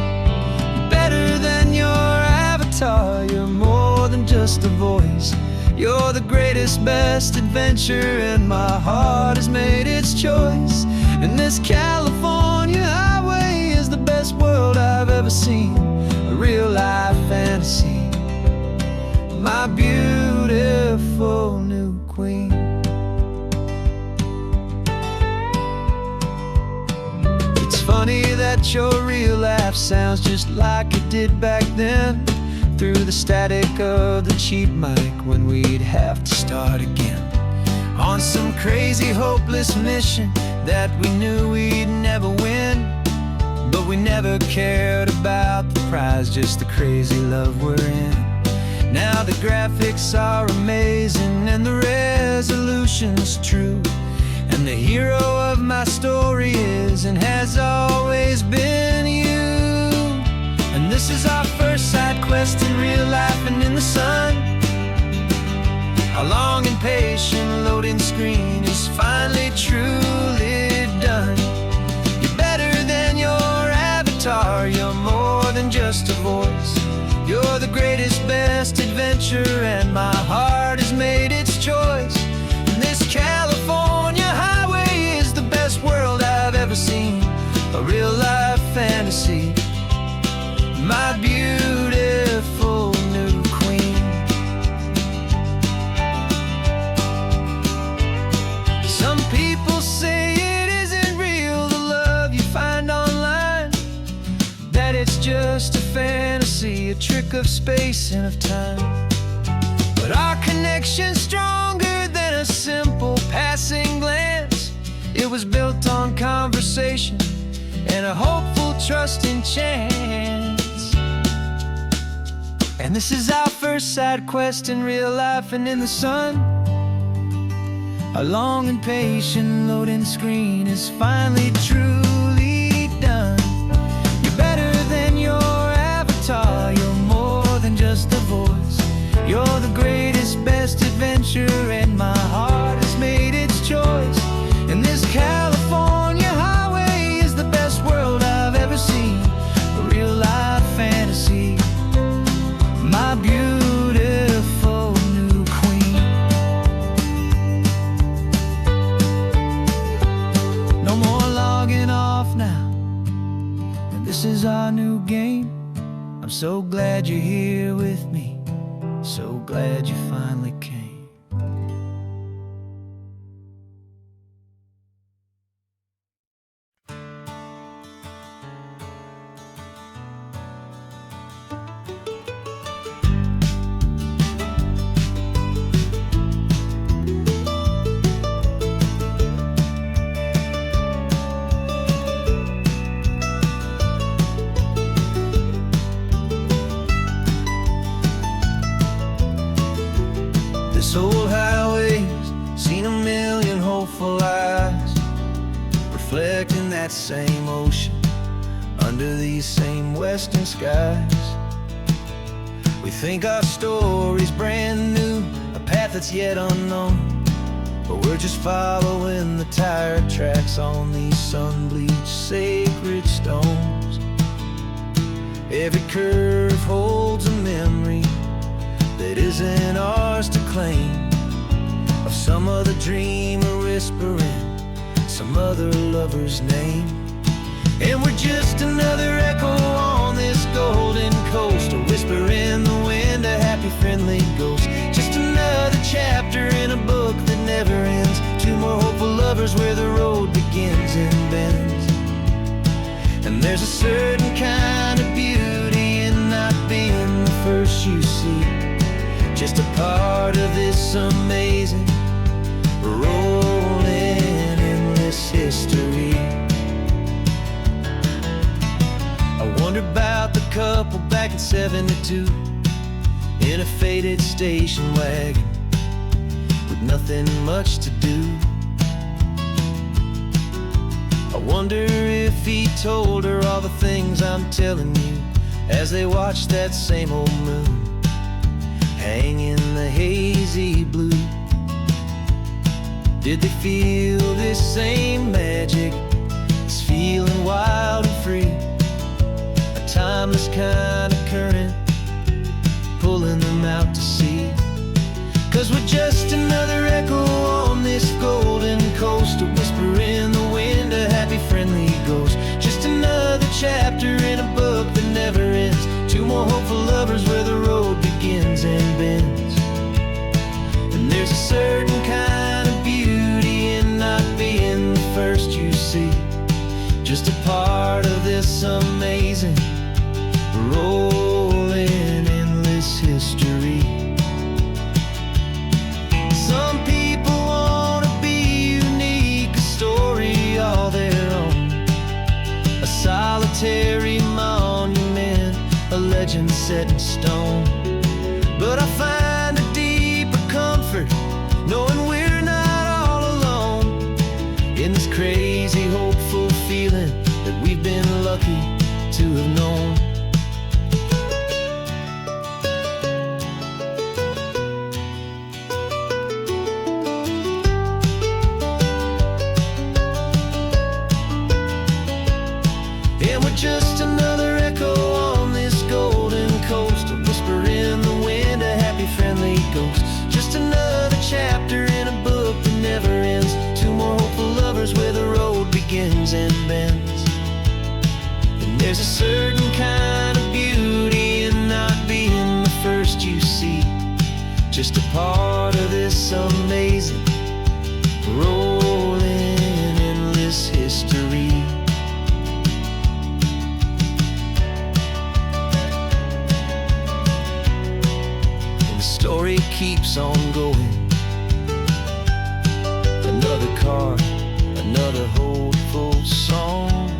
Better than your avatar, you're more than just a voice. You're the greatest, best adventure, and my heart has made its choice. And this California highway is the best world I've ever my beautiful new queen. It's funny that your real laugh sounds just like it did back then, through the static of the cheap mic when we'd have to start again, on some crazy hopeless mission that we knew we'd never win. But we never cared about the prize, just the crazy love we're in. Now the graphics are amazing and the resolution's true, and the hero of my story is and has always been you. And this is our first side quest in real life and in the sun. Our long and patient loading screen is finally truly done. You're better than your avatar, you're more than just a voice. You're the greatest, best adventure, and my heart has made its choice. And this California highway is the best world I've ever seen, a real life fantasy, my beautiful new queen. Some people say it isn't real, the love you find online, that it's just a fantasy, a trick of space and of time. But our connection's stronger than a simple passing glance. It was built on conversation and a hopeful, trusting chance. And this is our first side quest in real life and in the sun. Our long and patient loading screen is finally truly done. You're better than your avatar, you're more than just a voice. You're the greatest, best adventure, and my heart has made its choice. And this California highway is the best world I've ever seen, a real life fantasy, my beautiful new queen. No more logging off now, and this is our new game. I'm so glad you're here with me, so glad you finally came. This old highway's seen a million hopeful eyes, reflecting that same ocean under these same western skies. We think our story's brand new, a path that's yet unknown, but we're just following the tire tracks on these sun-bleached sacred stones. Every curve holds a memory that isn't ours to claim, of some other dreamer whispering some other lover's name. And we're just another echo on this golden coast, a whisper in the wind, a happy friendly ghost. Just another chapter in a book that never ends, two more hopeful lovers where the road begins and bends. And there's a certain kind of beauty in not being the first you see, just a part of this amazing, rolling, endless history. I wonder about the couple back in '72, in a faded station wagon with nothing much to do. I wonder if he told her all the things I'm telling you, as they watched that same old moon hang in the hazy blue. Did they feel this same magic, this feeling wild and free, a timeless kind of current pulling them out to sea? 'Cause we're just another echo on this golden coast, a whisper in the wind, a happy friendly ghost. Just another chapter in a book that never ends, two more hopeful lovers where the road begins and bends. part of this amazing, rolling, endless history. Some people want to be unique, a story all their own, a solitary monument, a legend set in stone. But I find a deeper comfort knowing we're not all alone in this crazy, hopeful feeling that we've been lucky to have known. And we're just another echo on this golden coast, a whisper in the wind, a happy, friendly ghost. Just another chapter in a book that never ends. Two more hopeful lovers where the road begins and bends. And there's a certain kind of beauty in not being the first you see, just a part of this amazing, rolling, endless history. Story keeps on going. Another card, another hopeful song,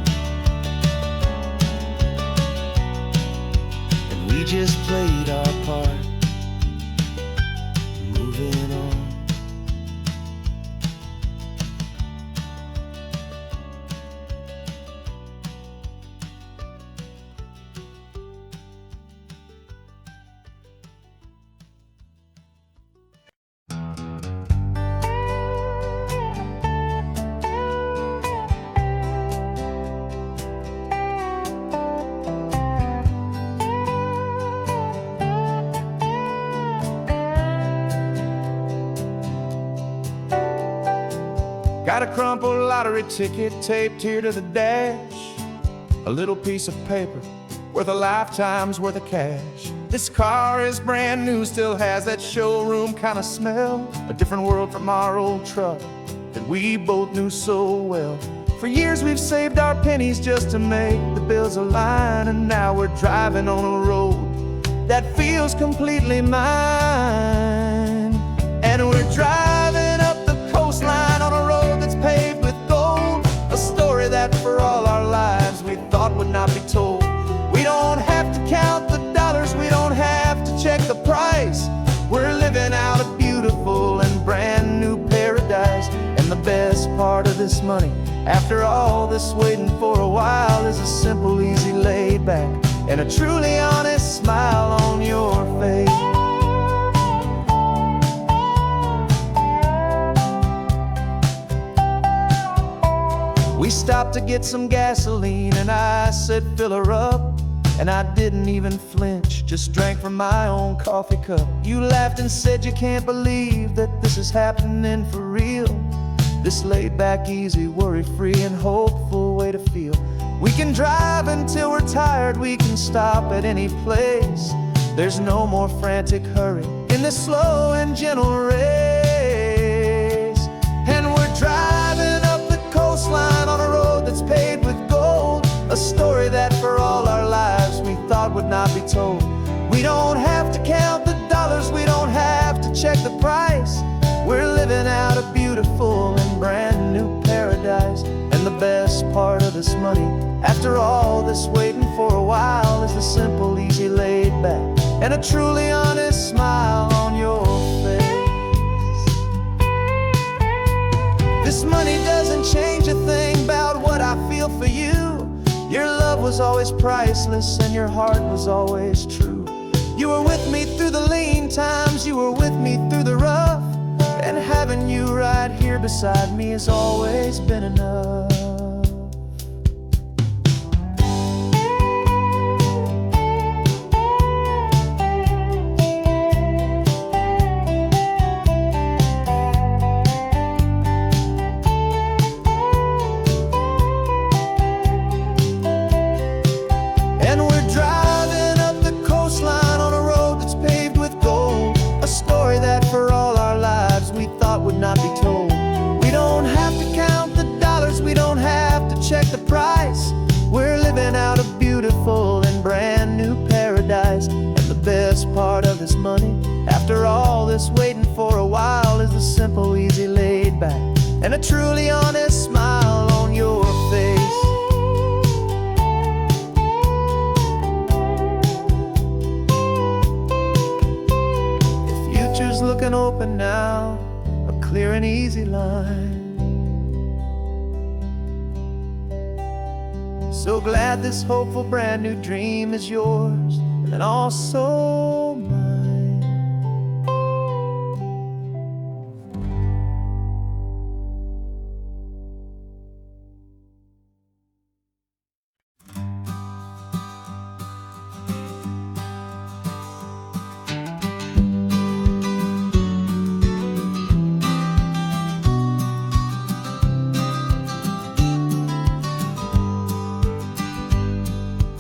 and we just played our part, moving on. Got a crumpled lottery ticket taped here to the dash, a little piece of paper worth a lifetime's worth of cash. This car is brand new, still has that showroom kind of smell, a different world from our old truck that we both knew so well. For years we've saved our pennies just to make the bills align, and now we're driving on a road that feels completely mine. And we're driving up the coastline on a road that's paved with gold, a story that for all our lives we thought would not be told. We don't have to count the dollars, we don't have to check the price. We're living out a beautiful and brand new paradise. And the best part of this money, after all this waiting for a while, is a simple, easy, laid back, and a truly honest smile on your face. We stopped to get some gasoline, and I said, fill her up. And I didn't even flinch, just drank from my own coffee cup. You laughed and said you can't believe that this is happening for real. This laid back, easy, worry-free and hopeful way to feel. We can drive until we're tired, we can stop at any place. There's no more frantic hurry in this slow and gentle race. And we're driving up the coastline on a road that's paved with gold, a story that for all our lives we thought would not be told. We don't have to count the dollars, we don't have to check the price. We're living out a beautiful and brand new paradise. And the best part of this money, after all this waiting for a while, is the simple, easy, laid back, and a truly honest smile on your face. This money doesn't change a thing about what I feel for you. Your love was always priceless and your heart was always true. You were with me through the lean times, you were with me through the rough, and having you right here beside me has always been enough. Would not be told. We don't have to count the dollars, we don't simple, easy, laid back, and a truly honest smile on your face. The future's looking open now, a clear and easy line. So glad this hopeful brand new dream is yours and also mine.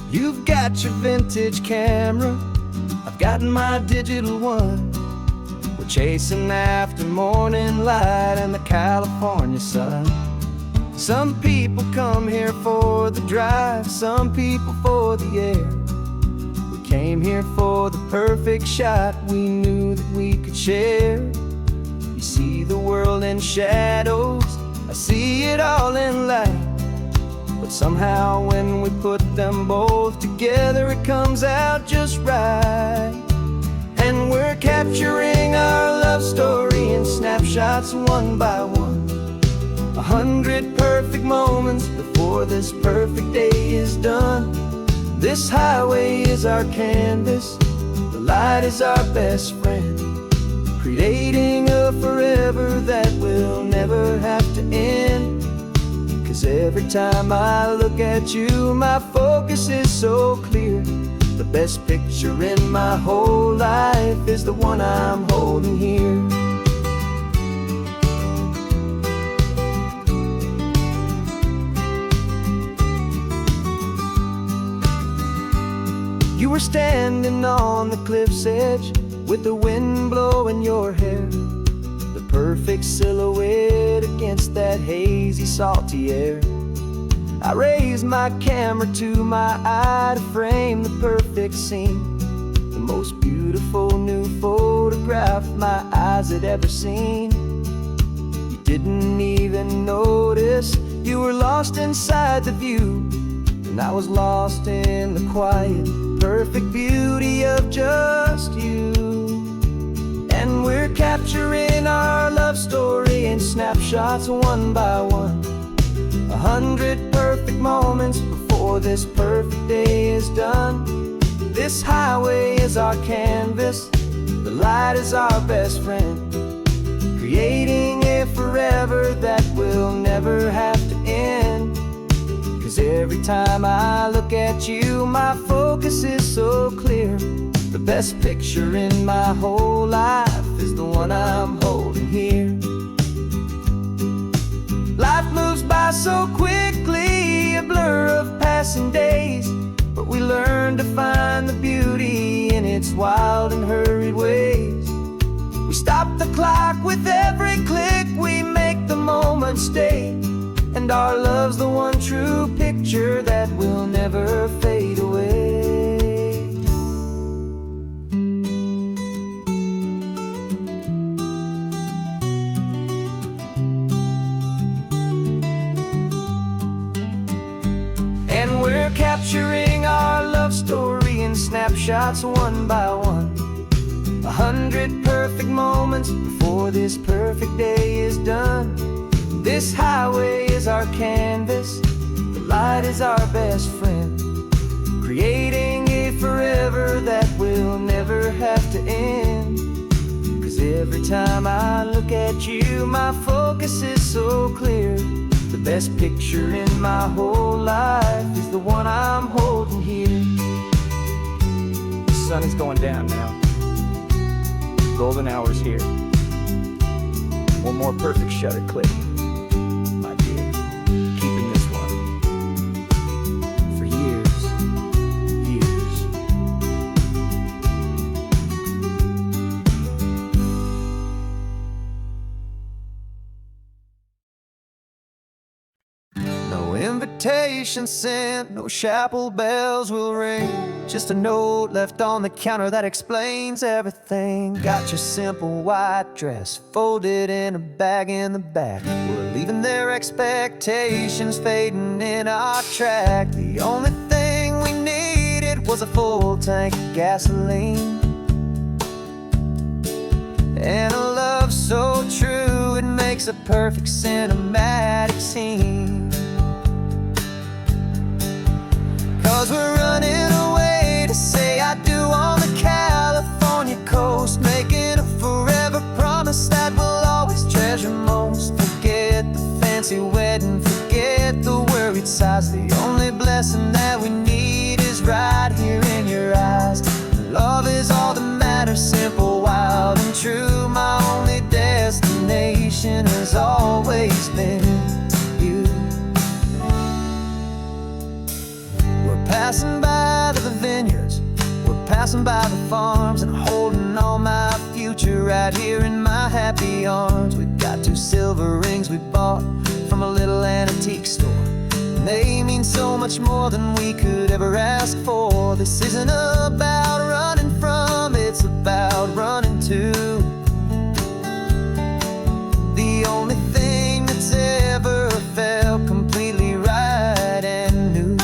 You've got your vintage camera, I've gotten my digital one. We're chasing after morning light and the California sun. Some people come here for the drive, some people for the air. We came here for the perfect shot we knew that we could share. You see the world in shadows, I see it all in light. But somehow when we put them both together, it comes out just right. And we're capturing our love story in snapshots one by one. 100 perfect moments before this perfect day is done. This highway is our canvas, the light is our best friend, creating a forever that will never have to end. 'Cause every time I look at you, my focus is so clear. The best picture in my whole life is the one I'm holding here. You were standing on the cliff's edge with the wind blowing your hair, the perfect silhouette against that hazy, salty air. I raised my camera to my eye to frame the perfect scene, the most beautiful new photograph my eyes had ever seen. You didn't even notice you were lost inside the view, and I was lost in the quiet, perfect beauty of just you. And we're capturing our love story in snapshots one by one. 100 perfect moments before this perfect day is done. This highway is our canvas, the light is our best friend, creating a forever that will never have to end. 'Cause every time I look at you, my focus is so clear. The best picture in my whole life is the one I'm holding here. Life moves by so quickly, a blur of passing days, but we learn to find the beauty in its wild and hurried ways. We stop the clock with every click, we make the moment stay, and our love's the one true picture that will never fade away. And we're capturing our love story in snapshots one by one. 100 perfect moments before this perfect day is done. This highway is our canvas, the light is our best friend, creating a forever that will never have to end. 'Cause every time I look at you, my focus is so clear. The best picture in my whole life is the one I'm holding here. The sun is going down now. Golden hour's here. One more perfect shutter click, my dear. Keeping this one for years, years. No invitation invitation sent, no chapel bells will ring. Just a note left on the counter that explains everything. Got your simple white dress folded in a bag in the back. We're leaving their expectations fading in our track. The only thing we needed was a full tank of gasoline, and a love so true it makes a perfect cinematic scene. 'Cause we're running away to say I do on the California coast, making a forever promise that we'll always treasure most. Forget the fancy wedding, forget the worried sighs. The only blessing that we need is right here in your eyes. Love is all that matters, simple, wild, and true. My only destination has always been you. We're passing by the vineyards, we're passing by the farms, and holding all my future right here in my happy arms. We've got 2 silver rings we bought from a little antique store. They mean so much more than we could ever ask for. This isn't about running from, it's about running to the only thing that's ever felt completely right and new.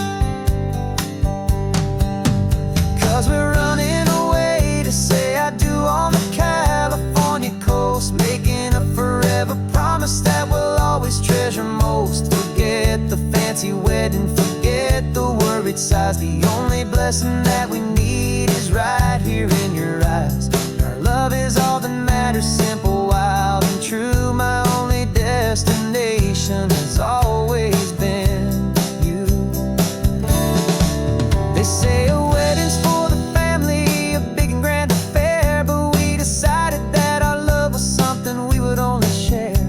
'Cause we're running away to say I do on the California coast, making a forever promise that we'll always treasure most. Forget the fancy wedding, forget the worried sighs. The only blessing that we need is right here in your eyes. Our love is all that matters, simple, wild, and true. My only destination has always been you. They say a wedding's for the family, a big and grand affair, but we decided that our love was something we would only share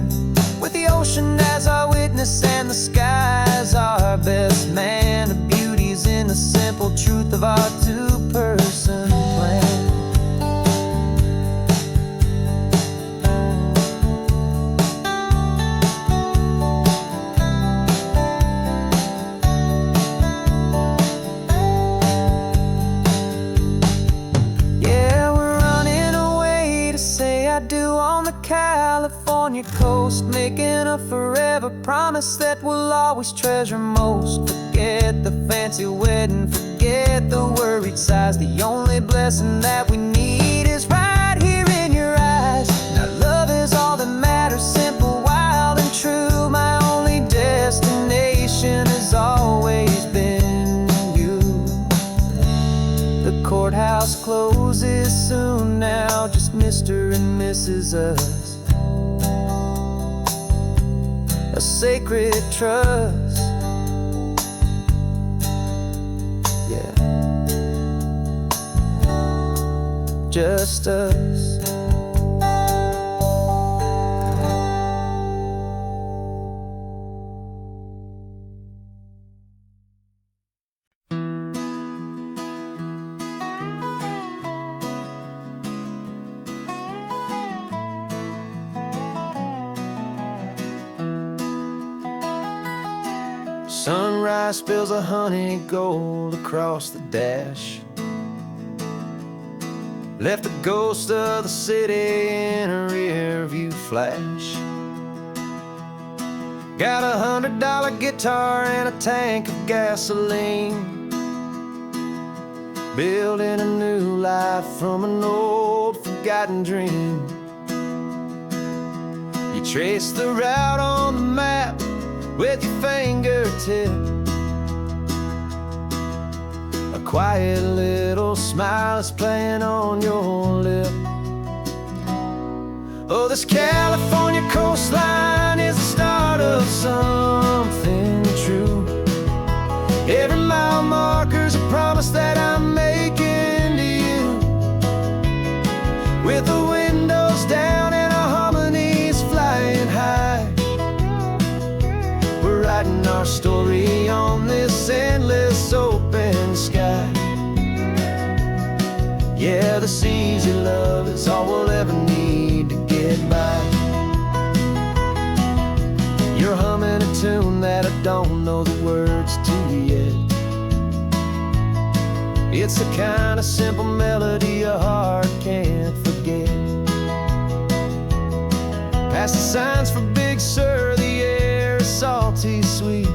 with the ocean as our witness and the sky as our best man. The beauty's in the simple truth of our 2-person plan. Yeah, we're running away to say I do on the California coast, making a forever promise that we'll always treasure most. Forget the fancy wedding, forget the worried sighs. The only blessing that we need is right here in your eyes. Now love is all that matters, simple, wild, and true. My only destination has always been you. The courthouse closes soon now, just Mr. and Mrs. Us. A sacred trust, yeah, just us. Sunrise spills a honey gold across the dash, left the ghost of the city in a rear view flash. Got a $100 guitar and a tank of gasoline, building a new life from an old forgotten dream. You trace the route on the map with your fingertip, a quiet little smile is playing on your lip. Oh, this California coastline is the start of something true. Every mile marker's a promise that I'm making to you, with the windows down and our harmonies flying high. We're writing our story on this endless open sky. Yeah, this easy love is all we'll ever need to get by. You're humming a tune that I don't know the words It's the kind of simple melody a heart can't forget. Past the signs for Big Sur, the air is salty sweet.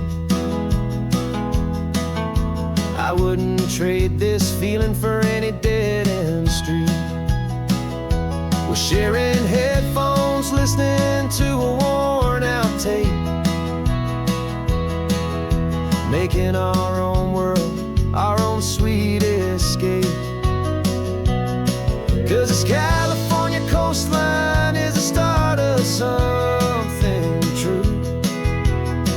I wouldn't trade this feeling for any dead-end street. We're sharing headphones, listening to a worn-out tape, making our own world, our own sweet escape. 'Cause this California coastline is the start of something true.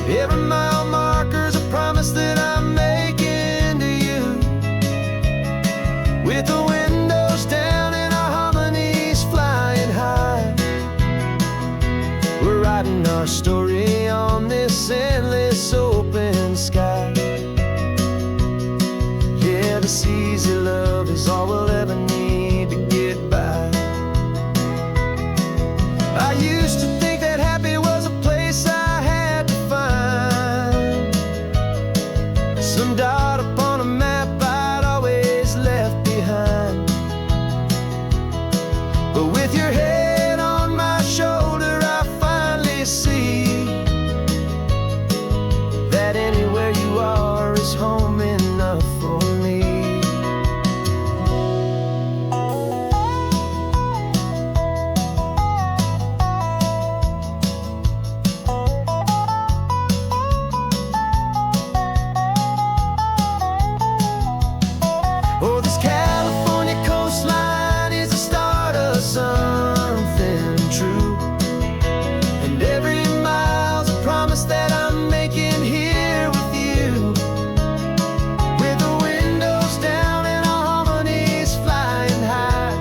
Every mile marker's a promise that I'm making to you. With the windows down and our harmonies flying high, we're writing our story on this endless open sky. Yeah, this easy love is all we'll ever need to get by. I used to think that happy was a place I had to find, some dot upon a map I'd always left behind. But with your head on my shoulder, I finally see that anywhere you are is home enough for me. Oh, this California coastline is the start of something true. And every mile's a promise that I'm making here with you. With the windows down and our harmonies flying high,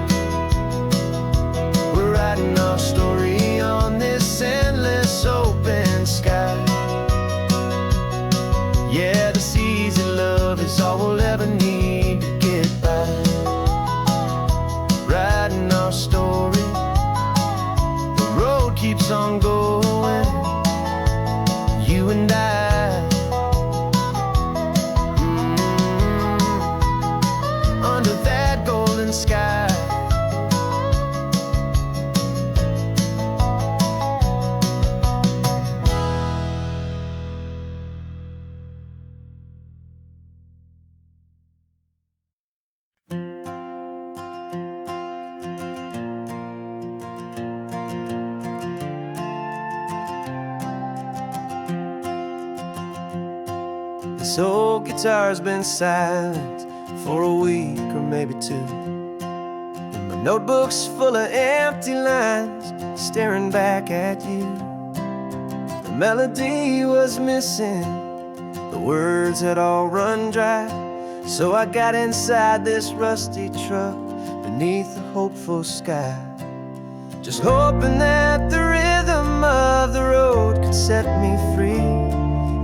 we're writing our story on this endless open sky. Yeah, this easy love is all we'll ever need to get by. Writing our story, the road keeps on going, you and I. Under that golden sky. This old guitar's been silent for a week or maybe two, and my notebook's full of empty lines staring back at you. The melody was missing, the words had all run dry, so I got inside this rusty truck beneath the hopeful sky, just hoping that the rhythm of the road could set me free,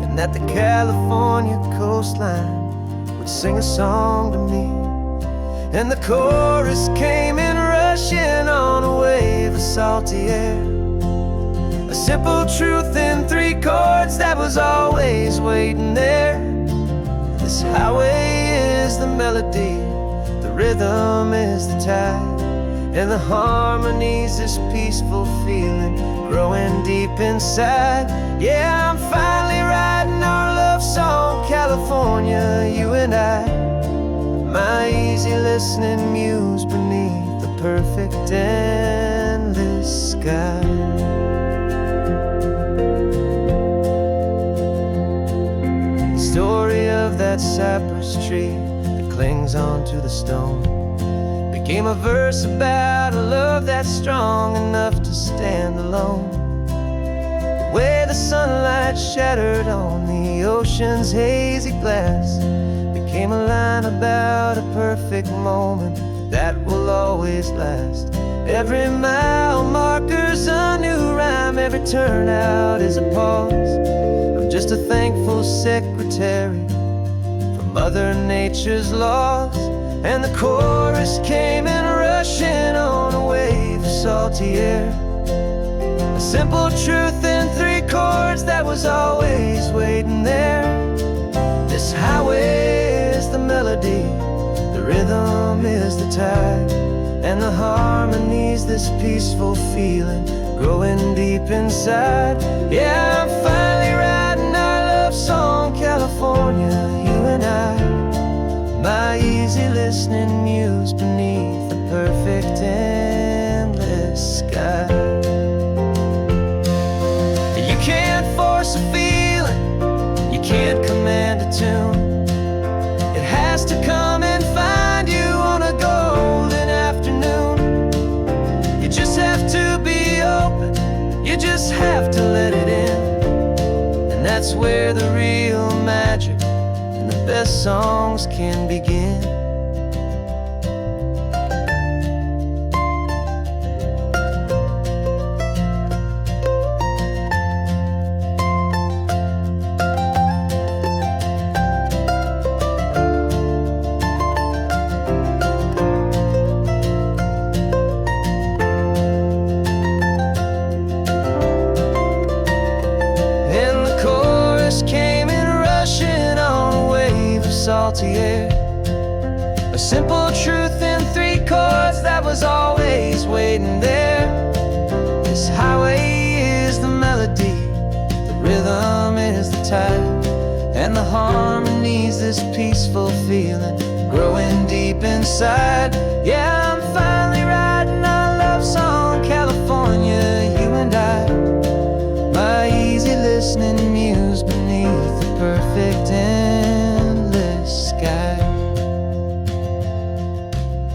and that the California coastline would sing a song to me. And the chorus came in rushing on a wave of salty air, a simple truth in 3 chords that was always waiting there. This highway is the melody, the rhythm is the tide, and the harmony's this peaceful feeling growing deep inside. Yeah, I'm finally writing our love song, California, you and I. My easy listening muse beneath the perfect endless sky. The story of that cypress tree that clings onto the stone became a verse about a love that's strong enough to stand alone. The way the sunlight shattered on the ocean's hazy glass became a line about a perfect moment that will always last. Every mile marker's a new rhyme, every turnout is a pause. I'm just a thankful secretary for Mother Nature's laws. And the chorus came in rushing on a wave of salty air, a simple truth in 3 chords that was always waiting there. This highway is the melody, the is the tide, and the harmony's this peaceful feeling growing deep inside. Yeah, I'm finally writing our love song, California, you and I. My easy listening muse beneath the perfect endless sky. You can't force a feeling, you can't command a tune. It has to come and find you on a golden afternoon. You just have to be open, you just have to let it in. And that's where the real magic and the best songs can begin. Came in rushing on a wave of salty air, a simple truth in 3 chords that was always waiting there. This highway is the melody, the rhythm is the tide, and the harmony's this peaceful feeling growing deep inside. Yeah, I'm finally writing our love song, California, you and I. My easy listening muse beneath the perfect endless sky.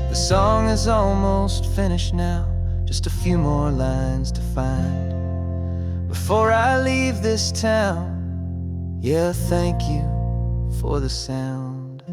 The song is almost finished now, just a few more lines to find before I leave this town. Yeah, thank you for the sound.